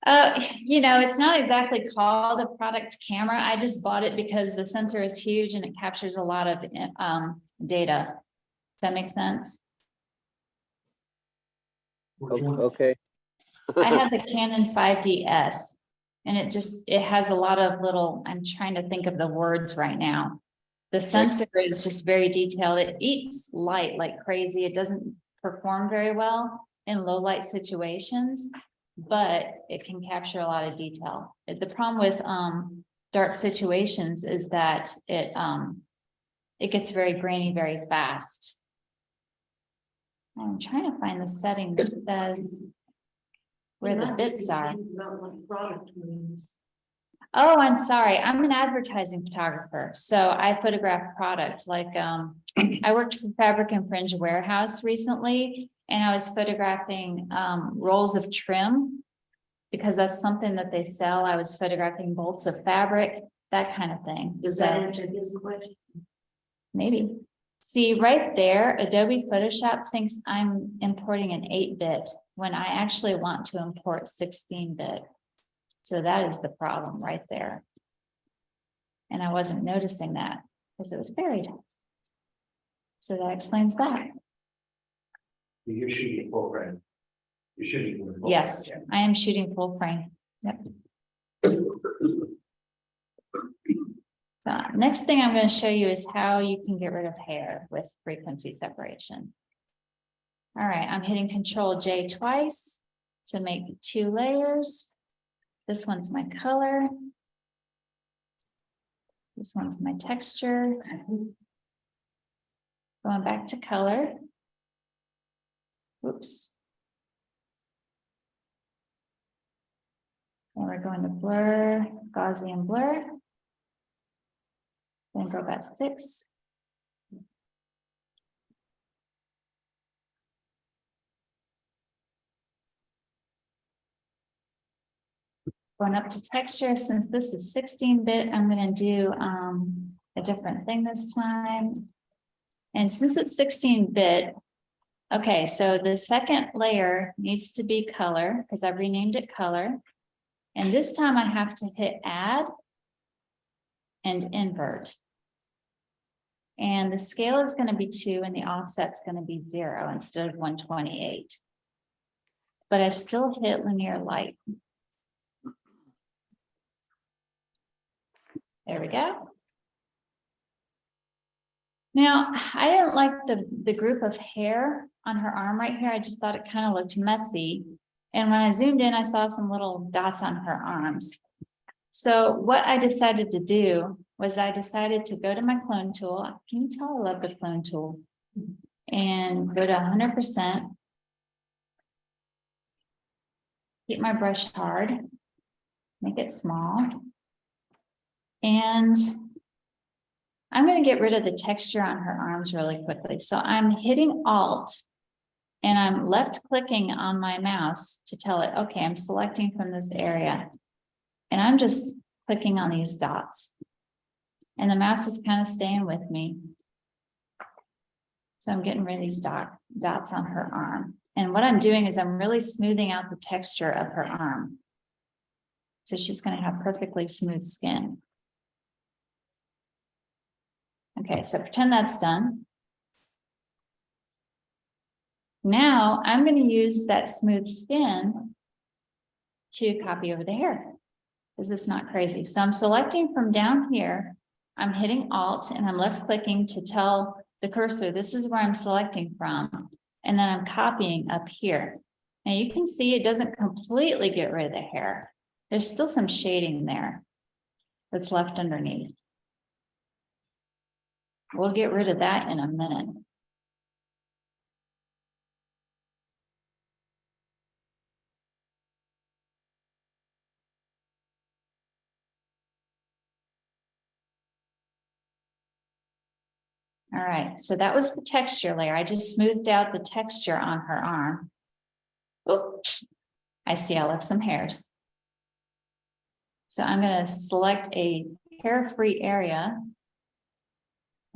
It's not exactly called a product camera. I just bought it because the sensor is huge and it captures a lot of data. Does that make sense? Okay. I have the Canon 5DS and it has a lot of little, I'm trying to think of the words right now. The sensor is just very detailed. It eats light like crazy. It doesn't perform very well in low light situations, but it can capture a lot of detail. The problem with dark situations is that it gets very grainy very fast. I'm trying to find the setting that says where the bits are. Oh, I'm sorry. I'm an advertising photographer. So I photograph product like I worked for Fabric and Fringe Warehouse recently, and I was photographing rolls of trim because that's something that they sell. I was photographing bolts of fabric, that kind of thing. Does that answer his question? Maybe. See right there, Adobe Photoshop thinks I'm importing an 8-bit when I actually want to import 16-bit. So that is the problem right there. And I wasn't noticing that because it was buried. So that explains that. You're shooting full frame. You're shooting full frame. Yes, I am shooting full frame. Yep. Next thing I'm going to show you is how you can get rid of hair with frequency separation. All right, I'm hitting Control J twice to make 2 layers. This one's my color. This one's my texture. Going back to color. Oops. And we're going to blur, Gaussian blur. Then go back 6. Going up to texture, since this is 16-bit, I'm gonna do a different thing this time. And since it's 16-bit, okay, so the second layer needs to be color, because I've renamed it color. And this time I have to hit add and invert. And the scale is going to be 2 and the offset's going to be 0 instead of 128. But I still hit linear light. There we go. Now, I didn't like the group of hair on her arm right here. I just thought it kind of looked messy. And when I zoomed in, I saw some little dots on her arms. So what I decided to do was I decided to go to my clone tool. Can you tell I love the clone tool? And go to 100%. Keep my brush hard. Make it small. And I'm going to get rid of the texture on her arms really quickly. So I'm hitting Alt and I'm left clicking on my mouse to tell it, okay, I'm selecting from this area. And I'm just clicking on these dots. And the mouse is kind of staying with me. So I'm getting rid of these dots on her arm. And what I'm doing is I'm really smoothing out the texture of her arm. So she's going to have perfectly smooth skin. Okay, so pretend that's done. Now I'm going to use that smooth skin to copy over the hair. This is not crazy. So I'm selecting from down here. I'm hitting Alt and I'm left clicking to tell the cursor, this is where I'm selecting from. And then I'm copying up here. Now you can see it doesn't completely get rid of the hair. There's still some shading there that's left underneath. We'll get rid of that in a minute. All right, so that was the texture layer. I just smoothed out the texture on her arm. Oops, I see I left some hairs. So I'm going to select a hair-free area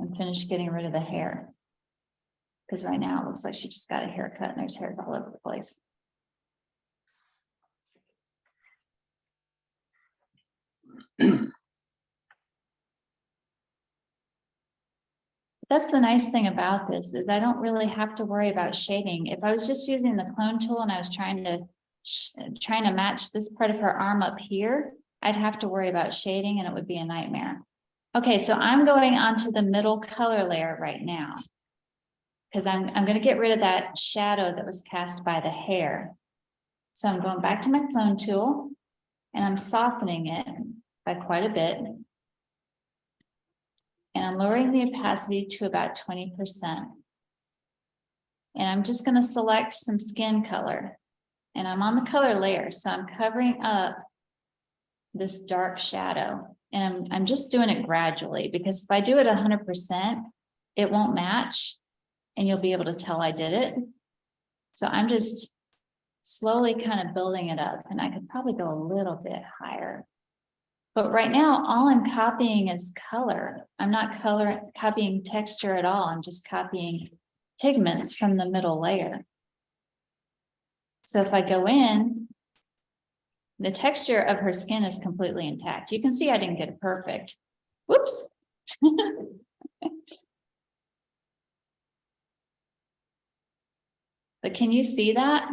and finish getting rid of the hair. Because right now it looks like she just got a haircut and there's hairs all over the place. That's the nice thing about this is I don't really have to worry about shading. If I was just using the clone tool and I was trying to match this part of her arm up here, I'd have to worry about shading and it would be a nightmare. Okay, so I'm going onto the middle color layer right now because I'm going to get rid of that shadow that was cast by the hair. So I'm going back to my clone tool and I'm softening it by quite a bit. And I'm lowering the opacity to about 20%. And I'm just going to select some skin color. And I'm on the color layer, so I'm covering up this dark shadow. And I'm just doing it gradually, because if I do it 100%, it won't match, and you'll be able to tell I did it. So I'm just slowly kind of building it up, and I could probably go a little bit higher. But right now, all I'm copying is color. I'm not copying texture at all. I'm just copying pigments from the middle layer. So if I go in, the texture of her skin is completely intact. You can see I didn't get it perfect. Whoops. But can you see that?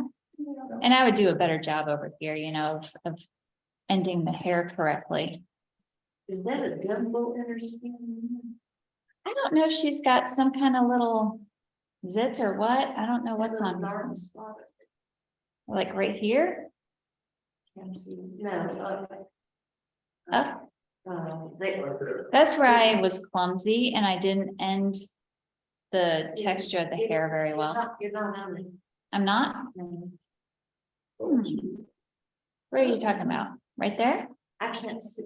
And I would do a better job over here, you know, of ending the hair correctly. Is that a gumbo in her skin? I don't know if she's got some kind of little zits or what. I don't know what's on her skin. Like right here? No. Oh, that's where I was clumsy and I didn't end the texture of the hair very well. You're not on I'm not? Where are you talking about? Right there? I can't see.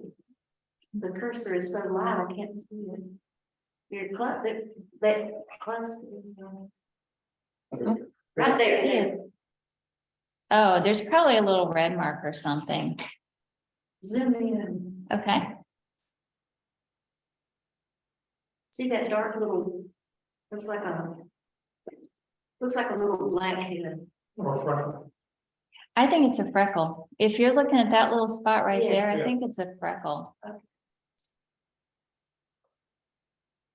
The cursor is so loud, I can't see it. Your that cluster. Right there. Oh, there's probably a little red mark or something. Zoom in. Okay. See that dark little, looks like a little black head. I think it's a freckle. If you're looking at that little spot right Yeah. there, I Yeah. think it's a freckle. Okay.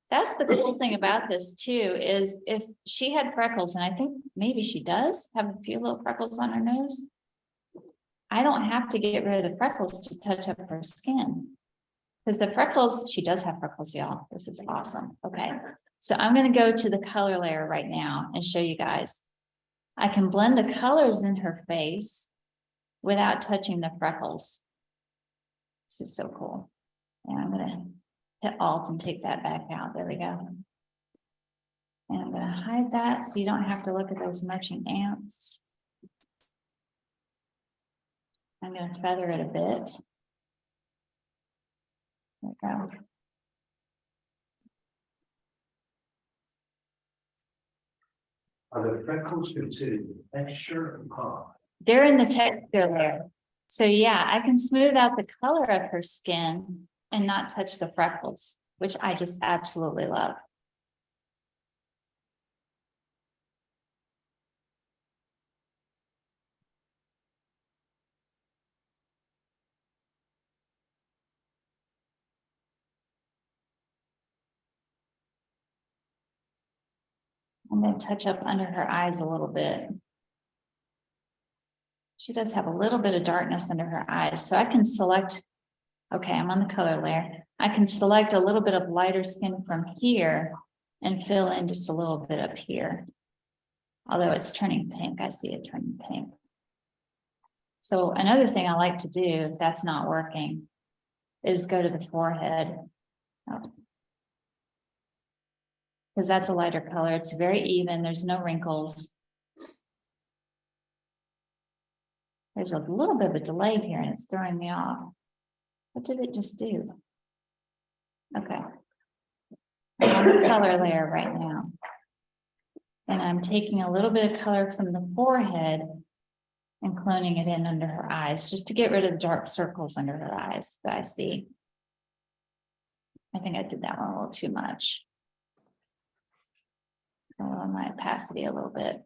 That's the cool thing about this too, is if she had freckles, and I think maybe she does have a few little freckles on her nose. I don't have to get rid of the freckles to touch up her skin. Because the freckles, she does have freckles, y'all. This is awesome. Okay. So I'm gonna go to the color layer right now and show you guys. I can blend the colors in her face without touching the freckles. This is so cool. And I'm gonna hit Alt and take that back out. There we go. And I'm gonna hide that so you don't have to look at those marching ants. I'm gonna feather it a bit. There we go. Are the freckles considered texture and color? They're in the texture layer. So yeah, I can smooth out the color of her skin and not touch the freckles, which I just absolutely love. I'm going to touch up under her eyes a little bit. She does have a little bit of darkness under her eyes, so I can select, okay, I'm on the color layer. I can select a little bit of lighter skin from here and fill in just a little bit up here. Although it's turning pink, I see it turning pink. So another thing I like to do, if that's not working, is go to the forehead. Because that's a lighter color. It's very even. There's no wrinkles. There's a little bit of a delay here and it's throwing me off. What did it just do? Okay. I'm on the color layer right now. And I'm taking a little bit of color from the forehead and cloning it in under her eyes, just to get rid of the dark circles under her eyes that I see. I think I did that one a little too much. I'll lower my opacity a little bit.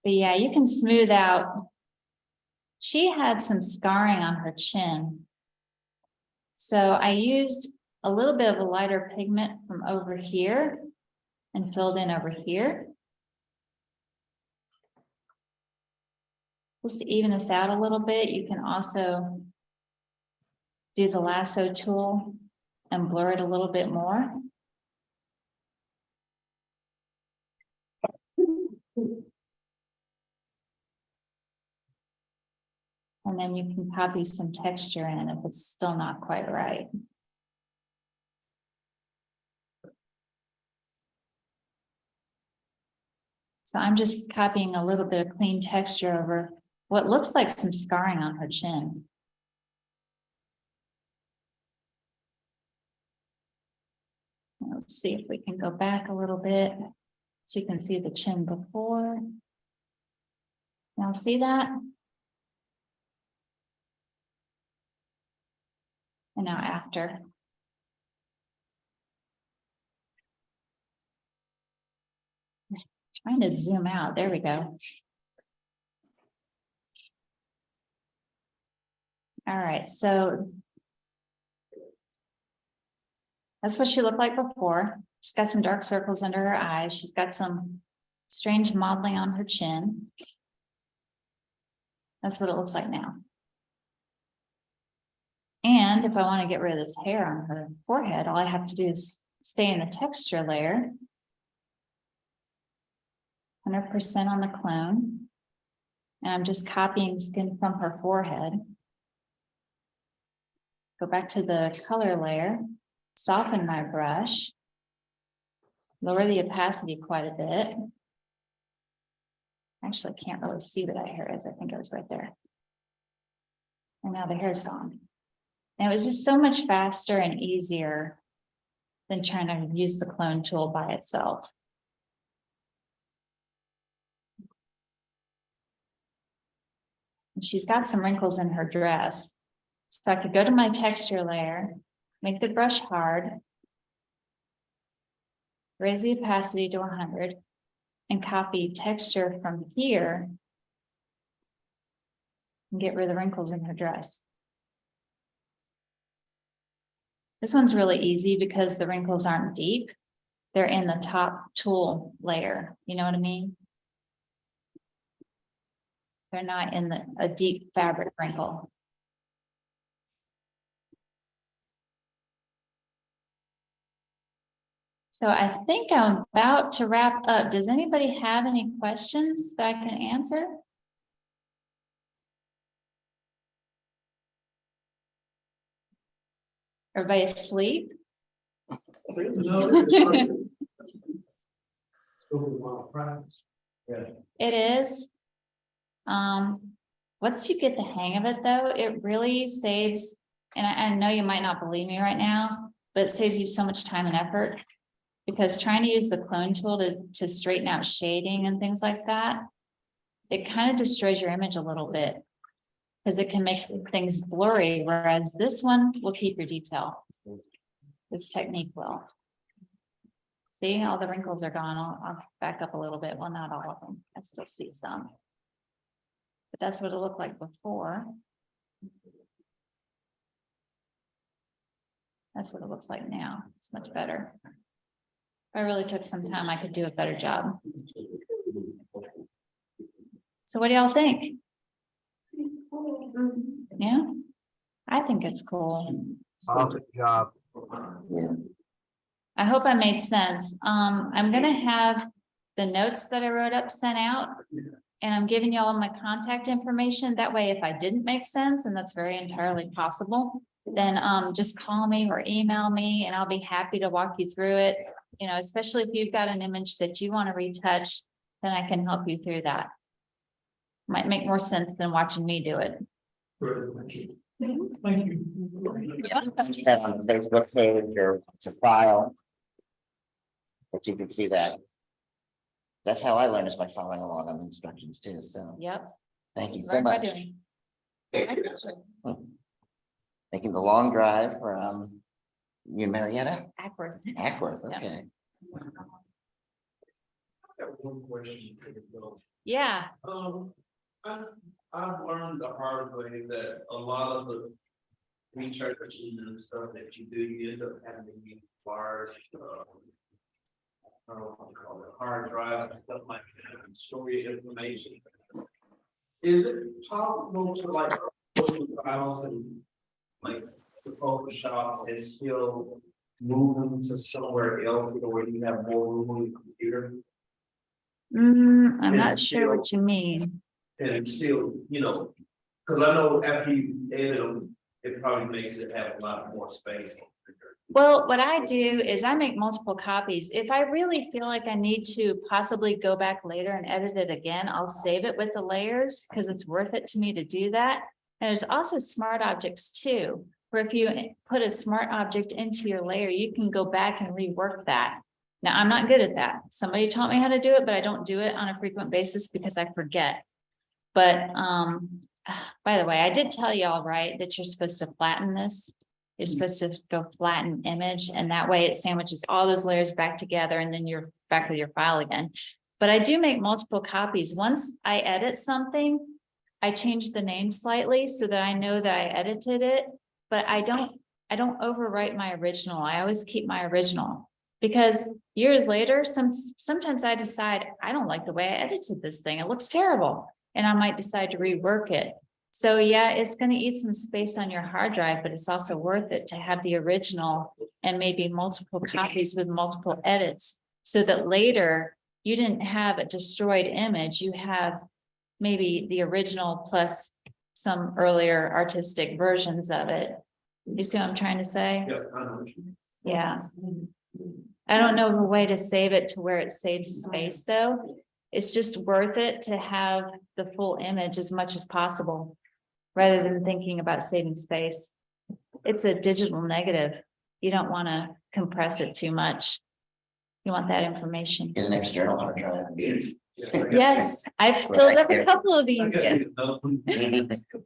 But yeah, you can smooth out. She had some scarring on her chin. So I used a little bit of a lighter pigment from over here and filled in over here. Just to even this out a little bit, you can also do the lasso tool and blur it a little bit more. And then you can copy some texture in if it's still not quite right. So I'm just copying a little bit of clean texture over what looks like some scarring on her chin. Let's see if we can go back a little bit so you can see the chin before. Now see that? And now after. Trying to zoom out. There we go. All right, so that's what she looked like before. She's got some dark circles under her eyes. She's got some strange modeling on her chin. That's what it looks like now. And if I want to get rid of this hair on her forehead, all I have to do is stay in the texture layer. 100% on the clone. And I'm just copying skin from her forehead. Go back to the color layer, soften my brush. lower the opacity quite a bit. Actually, I can't really see where that hair is. I think it was right there. And now the hair's gone. And it was just so much faster and easier than trying to use the clone tool by itself. And she's got some wrinkles in her dress. So I could go to my texture layer, make the brush hard, raise the opacity to 100, and copy texture from here and get rid of the wrinkles in her dress. This one's really easy because the wrinkles aren't deep. They're in the top tool layer. You know what I mean? They're not in a deep fabric wrinkle. So I think I'm about to wrap up. Does anybody have any questions that I can answer? Everybody asleep? It is. Once you get the hang of it though, it really saves, and I know you might not believe me right now, but it saves you so much time and effort. Because trying to use the clone tool to straighten out shading and things like that, it kind of destroys your image a little bit. Because it can make things blurry, whereas this one will keep your detail. This technique will. See, all the wrinkles are gone. I'll back up a little bit. Well, not all of them. I still see some. But that's what it looked like before. That's what it looks like now. It's much better. If I really took some time, I could do a better job. So what do y'all think? Yeah, I think it's cool. Awesome job. I hope I made sense. I'm gonna have the notes that I wrote up sent out. And I'm giving y'all my contact information. That way, if I didn't make sense, and that's very entirely possible, then just call me or email me and I'll be happy to walk you through it. You know, especially if you've got an image that you want to retouch, then I can help you through that. Might make more sense than watching me do it. Thank you. That on the Facebook page or it's a file. But you can see that. That's how I learn, is by following along on the instructions too, so Yep. thank you so Learn by much. doing. Making the long drive from you in Marietta, Backwards. Ackworth, Yep. okay. I have one question. Yeah. I've learned the hard way that a lot of the researching and stuff that you do, you end up having to use large, I don't know what you call it, hard drives and stuff like that, and store your information. Is it possible to like put the files and like the Photoshop and still move them to somewhere else where you have more room on your computer? I'm Yeah, not sure what you mean. And still, you know, because I know after you edit them, it probably makes it have a lot more space. Well, what I do is I make multiple copies. If I really feel like I need to possibly go back later and edit it again, I'll save it with the layers because it's worth it to me to do that. And there's also smart objects too, where if you put a smart object into your layer, you can go back and rework that. Now, I'm not good at that. Somebody taught me how to do it, but I don't do it on a frequent basis because I forget. But by the way, I did tell y'all, right, that you're supposed to flatten this. You're supposed to go flatten image, and that way it sandwiches all those layers back together, and then you're back with your file again. But I do make multiple copies. Once I edit something, I change the name slightly so that I know that I edited it, but I don't overwrite my original. I always keep my original. Because years later, sometimes I decide I don't like the way I edited this thing. It looks terrible. And I might decide to rework it. So yeah, it's going to eat some space on your hard drive, but it's also worth it to have the original and maybe multiple copies with multiple edits so that later you didn't have a destroyed image. You have maybe the original plus some earlier artistic versions of it. You see what I'm trying to say? Yep, I know what you mean. Yeah. I don't know of a way to save it to where it saves space though. It's just worth it to have the full image as much as possible, rather than thinking about saving space. It's a digital negative. You don't want to compress it too much. You want that information. Get an external hard drive. Yes, I've filled up a couple of these.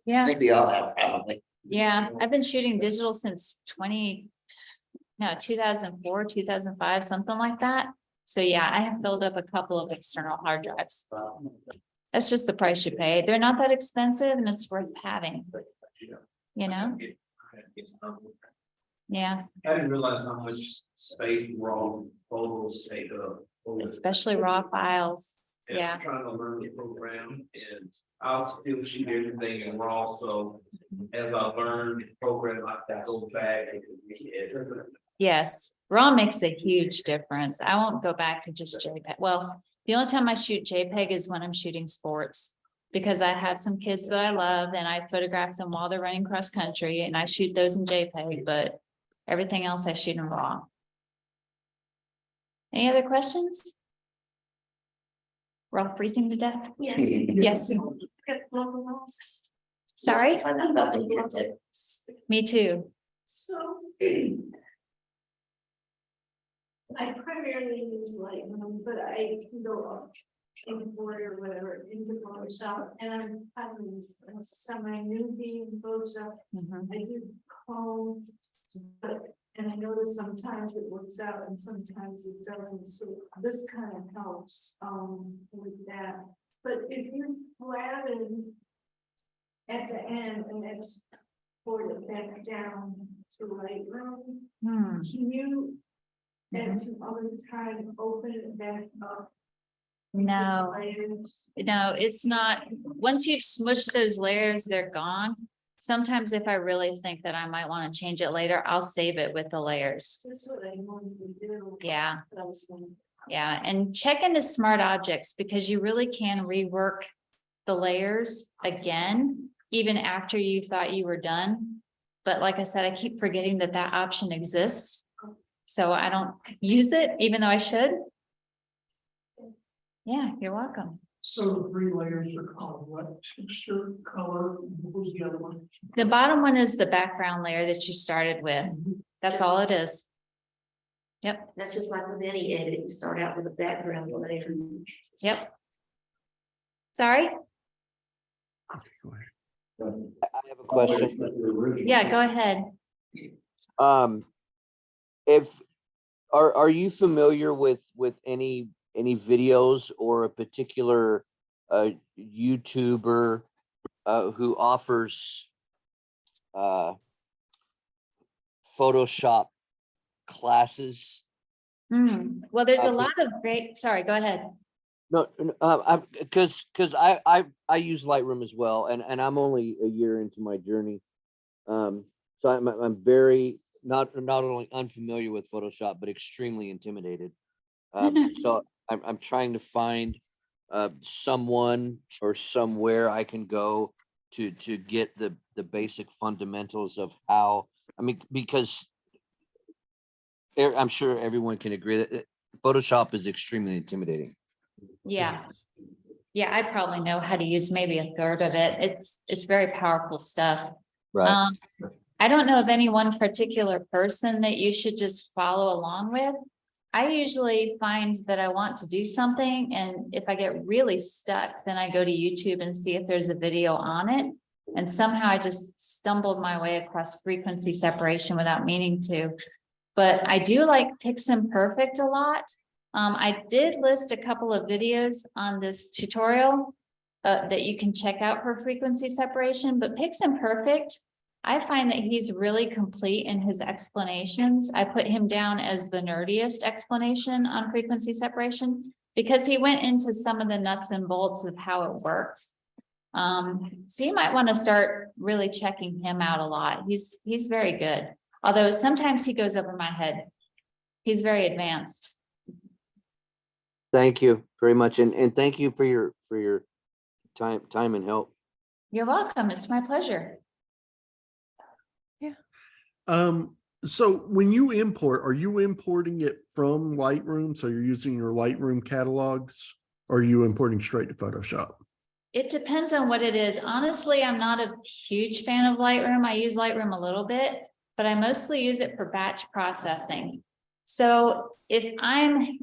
Yeah, Think we all have probably. yeah, I've been shooting digital since 2004, 2005, something like that. So yeah, I have filled up a couple of external hard drives. That's just the price you pay. They're not that expensive and it's worth having, you know? Yeah, I didn't realize how much space raw photos take up. especially raw files. And Yeah, I'm trying to learn the program and I'll still shoot everything in raw, so as I learn the program, I can go back and edit. yes, raw makes a huge difference. I won't go back to just JPEG. Well, the only time I shoot JPEG is when I'm shooting sports. Because I have some kids that I love and I photograph them while they're running cross country and I shoot those in JPEG, but everything else I shoot in raw. Any other questions? We're all freezing to death. Yes. Yes, sorry, Find out about the internet. me too. So. I primarily use Lightroom, but I can go up import or whatever into Photoshop, and I'm having a semi-newbie in Photoshop. Mhm. I do Chrome, but, and I notice sometimes it works out and sometimes it doesn't, so this kind of helps, with that. But if you flatten at the end and export it back down to Lightroom, Hmm. can you at some other time open it back up? No, Layers? no, it's not. Once you've smushed those layers, they're gone. Sometimes if I really think that I might want to change it later, I'll save it with the layers. That's what I wanted to do. Yeah, But I was wondering. yeah, and check into smart objects because you really can rework the layers again, even after you thought you were done. But like I said, I keep forgetting that that option exists. So I don't use it, even though I should. Yeah, you're welcome. So the 3 layers are called what? Texture, color, what was the other one? The bottom one is the background layer that you started with. That's all it is. Yep, That's just like with any edit, you start out with a background layer. yep. Sorry? I have a question. Yeah, go ahead. If, are you familiar with any videos or a particular YouTuber who offers Photoshop classes? Well, there's a lot of great, sorry, go ahead. No, because I use Lightroom as well, and I'm only a year into my journey. So I'm very not only unfamiliar with Photoshop, but extremely intimidated. So I'm trying to find someone or somewhere I can go to get the basic fundamentals of how, I mean, because I'm sure everyone can agree that Photoshop is extremely intimidating. Yeah. Yeah, I probably know how to use maybe a third of it. It's very powerful stuff. Right. I don't know of any one particular person that you should just follow along with. I usually find that I want to do something, and if I get really stuck, then I go to YouTube and see if there's a video on it. And somehow I just stumbled my way across frequency separation without meaning to. But I do like Piximperfect a lot. I did list a couple of videos on this tutorial that you can check out for frequency separation, but Piximperfect, I find that he's really complete in his explanations. I put him down as the nerdiest explanation on frequency separation because he went into some of the nuts and bolts of how it works. So you might want to start really checking him out a lot. He's very good. Although sometimes he goes over my head. He's very advanced. Thank you very much, and thank you for your time and help. You're welcome. It's my pleasure. So when you import, are you importing it from Lightroom? So you're using your Lightroom catalogs? Or are you importing straight to Photoshop? It depends on what it is. Honestly, I'm not a huge fan of Lightroom. I use Lightroom a little bit, but I mostly use it for batch processing. So if and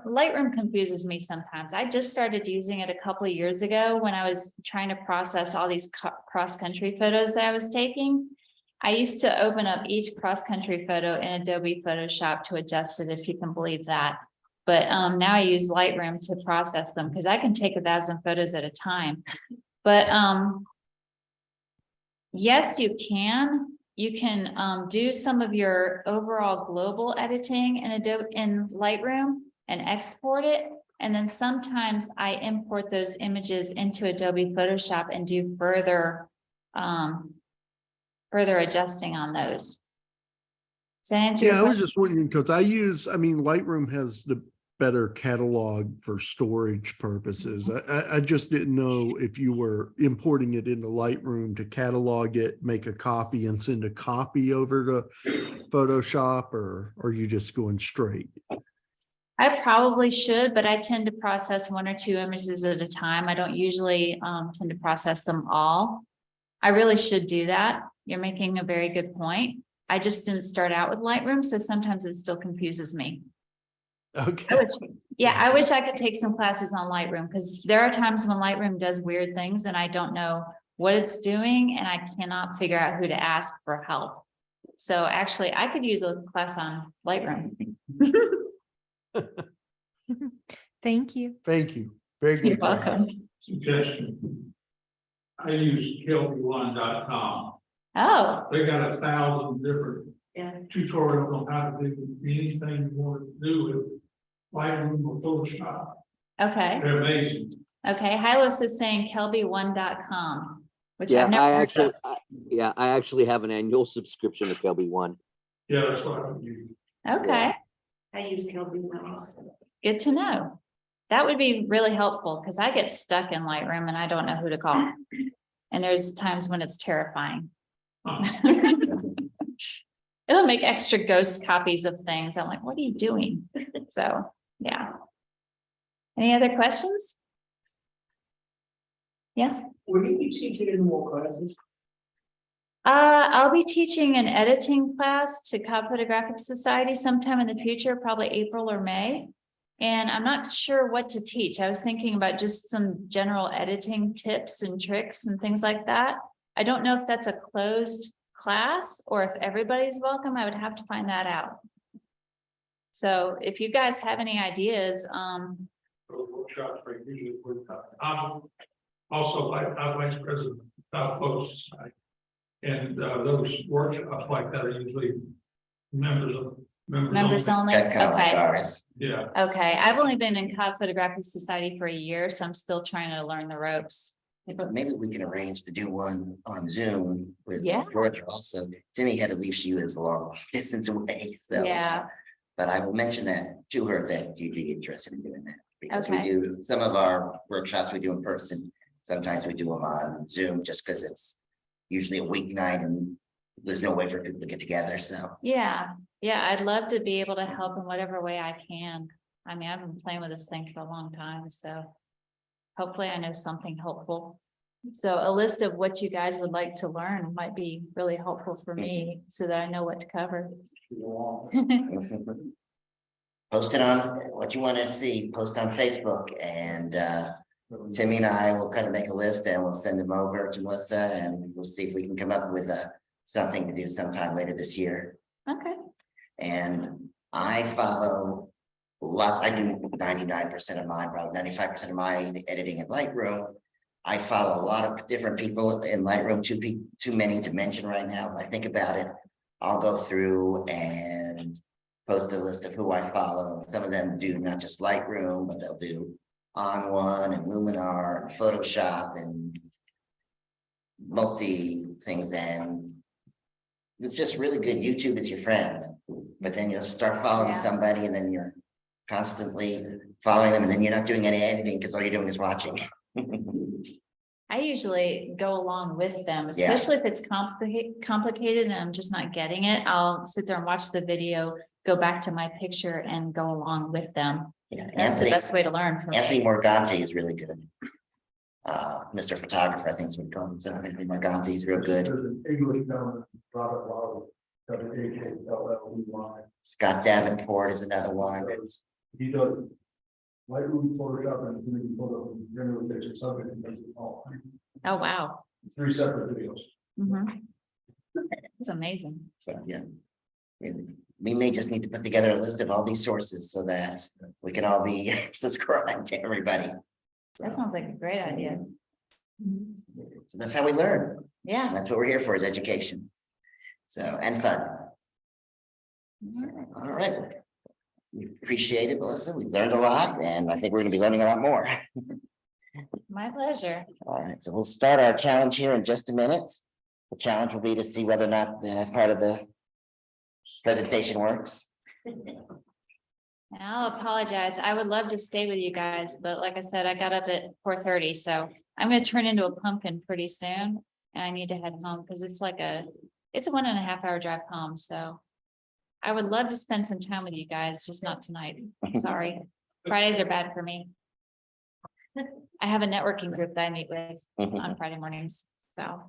Lightroom confuses me sometimes. I just started using it a couple of years ago when I was trying to process all these cross-country photos that I was taking. I used to open up each cross-country photo in Adobe Photoshop to adjust it, if you can believe that. But now I use Lightroom to process them because I can take 1,000 photos at a time. But yes, you can. You can do some of your overall global editing in Lightroom and export it. And then sometimes I import those images into Adobe Photoshop and do further adjusting on those. Does that answer your Yeah, I was question? just wondering because Lightroom has the better catalog for storage purposes. I just didn't know if you were importing it into Lightroom to catalog it, make a copy and send a copy over to Photoshop, or are you just going straight? I probably should, but I tend to process 1 or 2 images at a time. I don't usually tend to process them all. I really should do that. You're making a very good point. I just didn't start out with Lightroom, so sometimes it still confuses me. Okay. I wish I could take some classes on Lightroom because there are times when Lightroom does weird things and I don't know what it's doing and I cannot figure out who to ask for help. So actually I could use a class on Lightroom. Thank you. Thank you. Very good. You're welcome. Suggestion. I use kelby1.com. Oh, They got 1,000 different Yeah. tutorials on how to do anything you want to do with Lightroom or Photoshop. okay. They're amazing. Okay. Hylos is saying kelby1.com, which Yeah, I've never heard of. I actually have an annual subscription to Kelby One. Yeah, that's what I would use. Okay. I use Kelby ones. Good to know. That would be really helpful because I get stuck in Lightroom and I don't know who to call. And there's times when it's terrifying. It'll make extra ghost copies of things. I'm like, what are you doing? So, yeah. Any other questions? Yes? Will you be teaching any more classes? I'll be teaching an editing class to Cobb Photographic Society sometime in the future, probably April or May. And I'm not sure what to teach. I was thinking about just some general editing tips and tricks and things like that. I don't know if that's a closed class or if everybody's welcome. I would have to find that out. So if you guys have any ideas, Those workshops are usually with, I'm also I'm vice president of Photo Society. And those workshops like that are usually members members only, Kind of like okay. ours. Yeah, Okay, I've only been in Cobb Photographic Society for a year, so I'm still trying to learn the ropes. But maybe we can arrange to do one on Zoom with Yeah. George also. Timmy had to leave, she was a long distance away, so. Yeah. But I will mention that to her that you'd be interested in doing that. Because we Okay. do, some of our workshops we do in person, sometimes we do them on Zoom just because it's usually a weeknight and there's no way for people to get together, so. Yeah, I'd love to be able to help in whatever way I can. I mean, I've been playing with this thing for a long time, so hopefully I know something helpful. So a list of what you guys would like to learn might be really helpful for me so that I know what to cover. Post it on what you want to see, post on Facebook, and Timmy and I will kind of make a list and we'll send them over to Melissa and we'll see if we can come up with something to do sometime later this year. Okay, And I follow lots, I do 99% of mine, probably 95% of my editing in Lightroom. I follow a lot of different people in Lightroom, too many to mention right now. When I think about it, I'll go through and post a list of who I follow. Some of them do not just Lightroom, but they'll do On One and Luminar and Photoshop and multi things. And it's just really good. YouTube is your friend, but then you'll start following Yeah. somebody and then you're constantly following them and then you're not doing any editing because all you're doing is watching. I usually go along with them, Yeah. especially if it's complicated and I'm just not getting it. I'll sit there and watch the video, go back to my picture and go along with them. Yeah, That's the Anthony, best way to learn. for me. Anthony Morganti is really good. Mr. Photographer, I think is what we call him. So Anthony Morganti is real good. English gentleman, Robert Lowry, WHLLEY. Scott Davenport is another one. He does Lightroom, Photoshop, and then he put up a general picture subject and does it all. Oh, wow. 3 separate videos. Mhm. It's amazing. So, yeah. We may just need to put together a list of all these sources so that we can all be subscribed to everybody. That sounds like a great idea. So that's how we learn. And Yeah. that's what we're here for, is education. So, and fun. So, all right. We appreciate it, Melissa. We learned a lot, and I think we're gonna be learning a lot more. My pleasure. All right, so we'll start our challenge here in just a minute. The challenge will be to see whether or not the part of the presentation works. And I'll apologize. I would love to stay with you guys, but like I said, I got up at 4:30, so I'm gonna turn into a pumpkin pretty soon. And I need to head home because it's a 1.5 hour drive home, so. I would love to spend some time with you guys, just not tonight. Sorry. Fridays are bad for me. I have a networking group that I meet with on Friday mornings, so,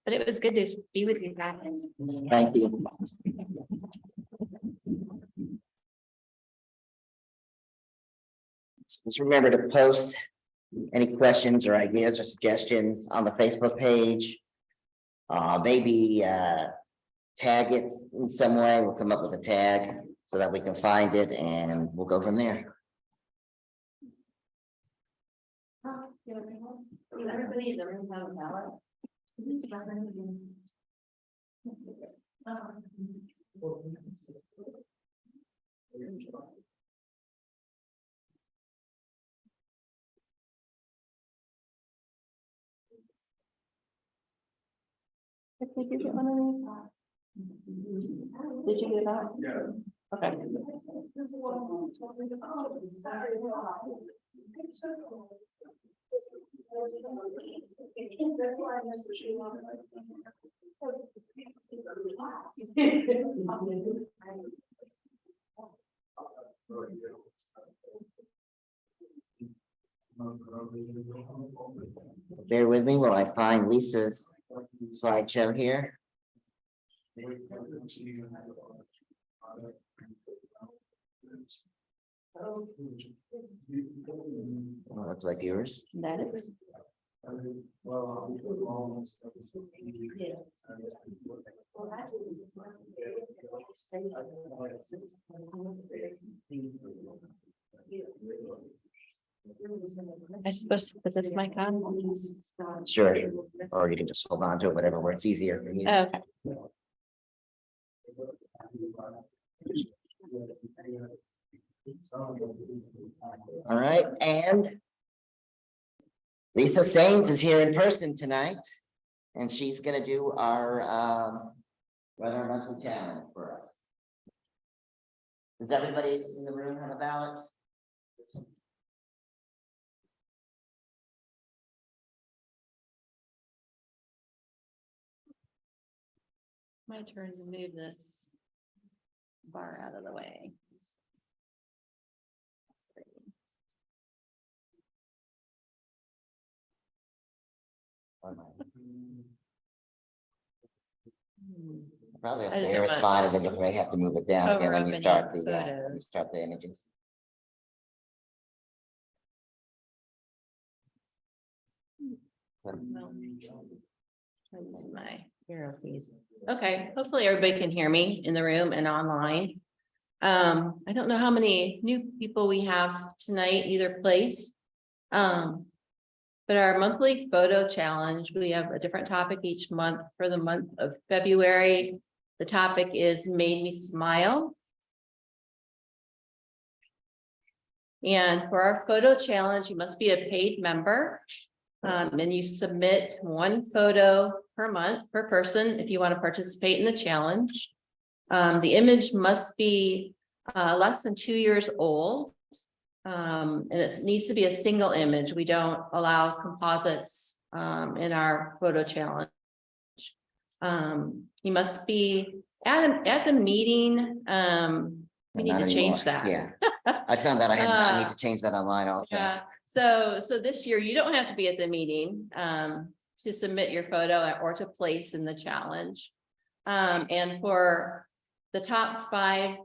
but it was good to be with you guys. Thank you. Just remember to post any questions or ideas or suggestions on the Facebook page. Maybe tag it in some way. We'll come up with a tag so that we can find it and we'll go from there. Everybody in the room have a ballot? Did you get one of these? Did you get that? Yeah. Okay. Bear with me while I find Lisa's slideshow here. Oh, looks like yours. That is. I suppose to put this mic on. Sure. Or you can just hold on to it, whatever works easier for you. Okay. All right, and Lisa Saines is here in person tonight, and she's gonna do our weather monthly challenge for us. Does everybody in the room have a ballot? My turn to move this bar out of the way. Probably up I just there is want- fine, and then you may have to move it down again Cover when up you any start when photos. you start the images. My hero keys. Okay, hopefully everybody can hear me in the room and online. I don't know how many new people we have tonight, either place. But our monthly photo challenge, we have a different topic each month. For the month of February, the topic is Made Me Smile. And for our photo challenge, you must be a paid member. And you submit one photo per month per person if you want to participate in the challenge. The image must be less than 2 years old. And it needs to be a single image. We don't allow composites in our photo challenge. You must be at the meeting. We need Not to change anymore. that. Yeah, I found that I need to change that online also. Yeah, so this year you don't have to be at the meeting to submit your photo or to place in the challenge. And for the top 5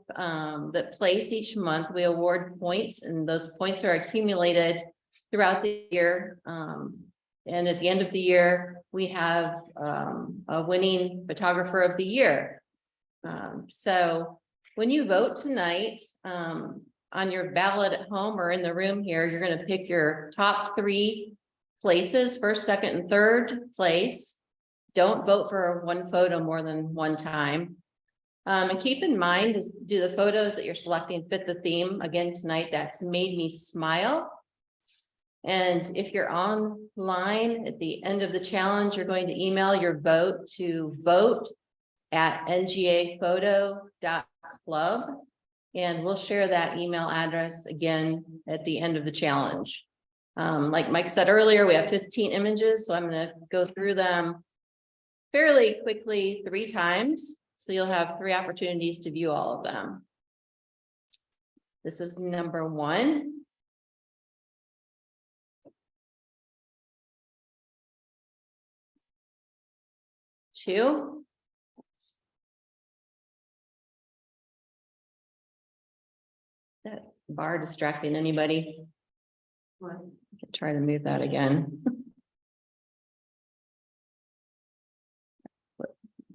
that place each month, we award points, and those points are accumulated throughout the year. And at the end of the year, we have a winning photographer of the year. So when you vote tonight, on your ballot at home or in the room here, you're going to pick your top 3 places, first, second, and third place. Don't vote for one photo more than one time. And keep in mind, do the photos that you're selecting fit the theme? Again, tonight, that's made me smile. And if you're online at the end of the challenge, you're going to email your vote to vote@ngaphoto.club. And we'll share that email address again at the end of the challenge. Like Mike said earlier, we have 15 images, so I'm going to go through them fairly quickly 3 times. So you'll have 3 opportunities to view all of them. This is number 1. Two. That bar distracting anybody? I can try to move that again. I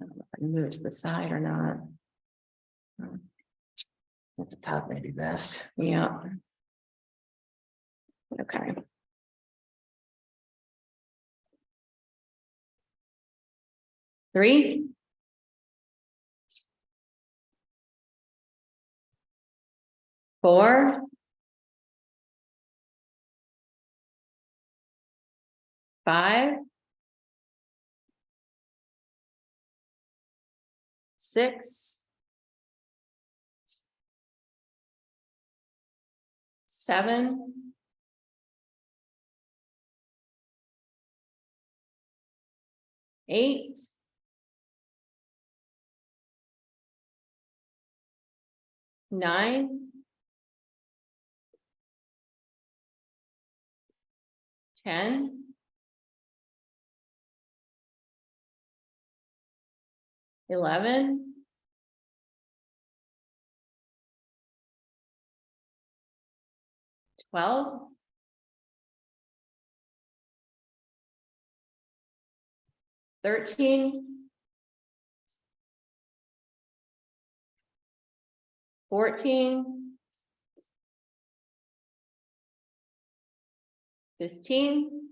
don't know if I can move it to the side or not. At the top may be best. Yeah. Okay. Three. Four. Five. 6. 7. 8. 9. 10. 11. 12. 13. 14. 15.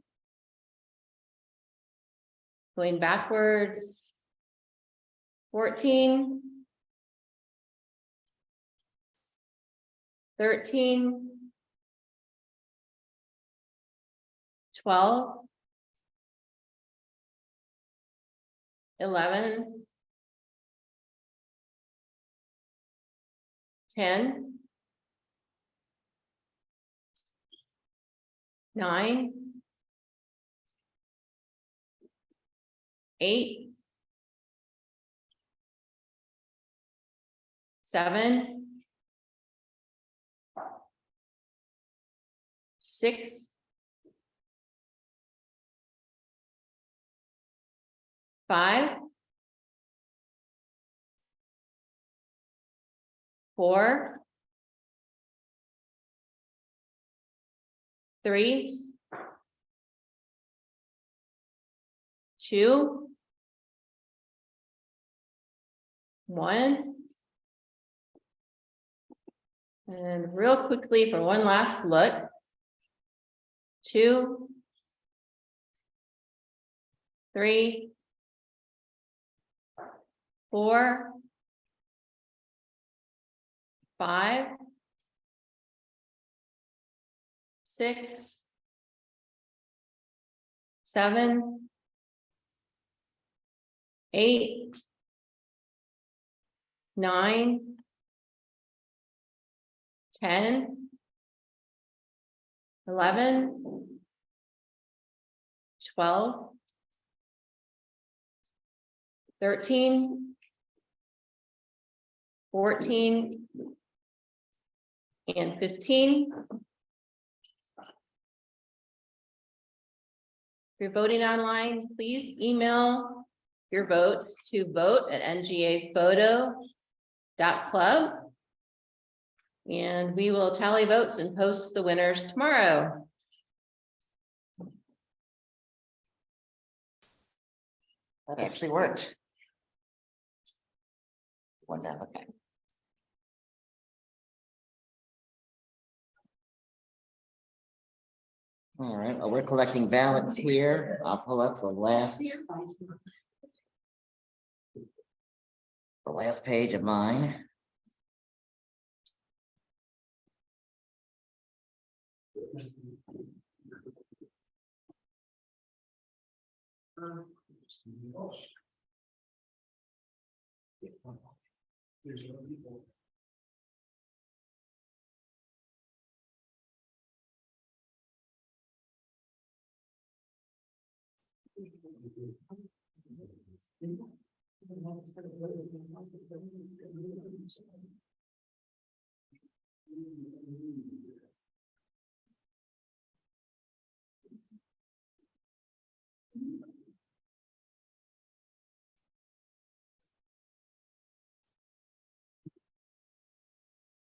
Going backwards. 14. 13. 12. 11. 10. 9. 8. 7. 6. 5. 4. 3. 2. 1. And real quickly for one last look. 2. 3. 4. 5. 6. 7. 8. 9. 10. 11, 12, 13, 14, and 15. If you're voting online, please email your votes to vote@ngaphoto.club. And we will tally votes and post the winners tomorrow. That actually worked. One down, okay. All right, well, we're collecting ballots here. I'll pull up the last page of mine.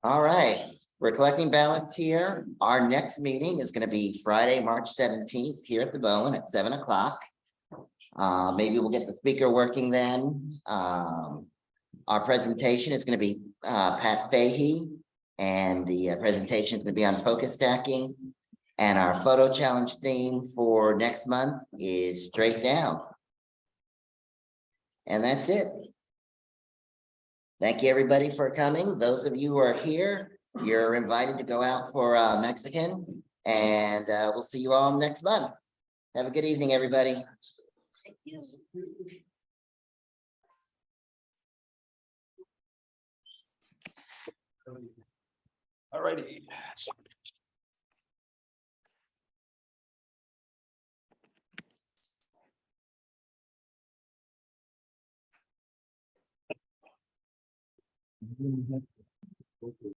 All right, we're collecting ballots here. Our next meeting is going to be Friday, March 17th here at the Bowen at 7 o'clock. Maybe we'll get the speaker working then. Our presentation is going to be Pat Fahey, and the presentation is going to be on focus stacking. And our photo challenge theme for next month is straight down. And that's it. Thank you, everybody, for coming. Those of you who are here, you're invited to go out for Mexican, and we'll see you all next month. Have a good evening, everybody. Thank you. All righty.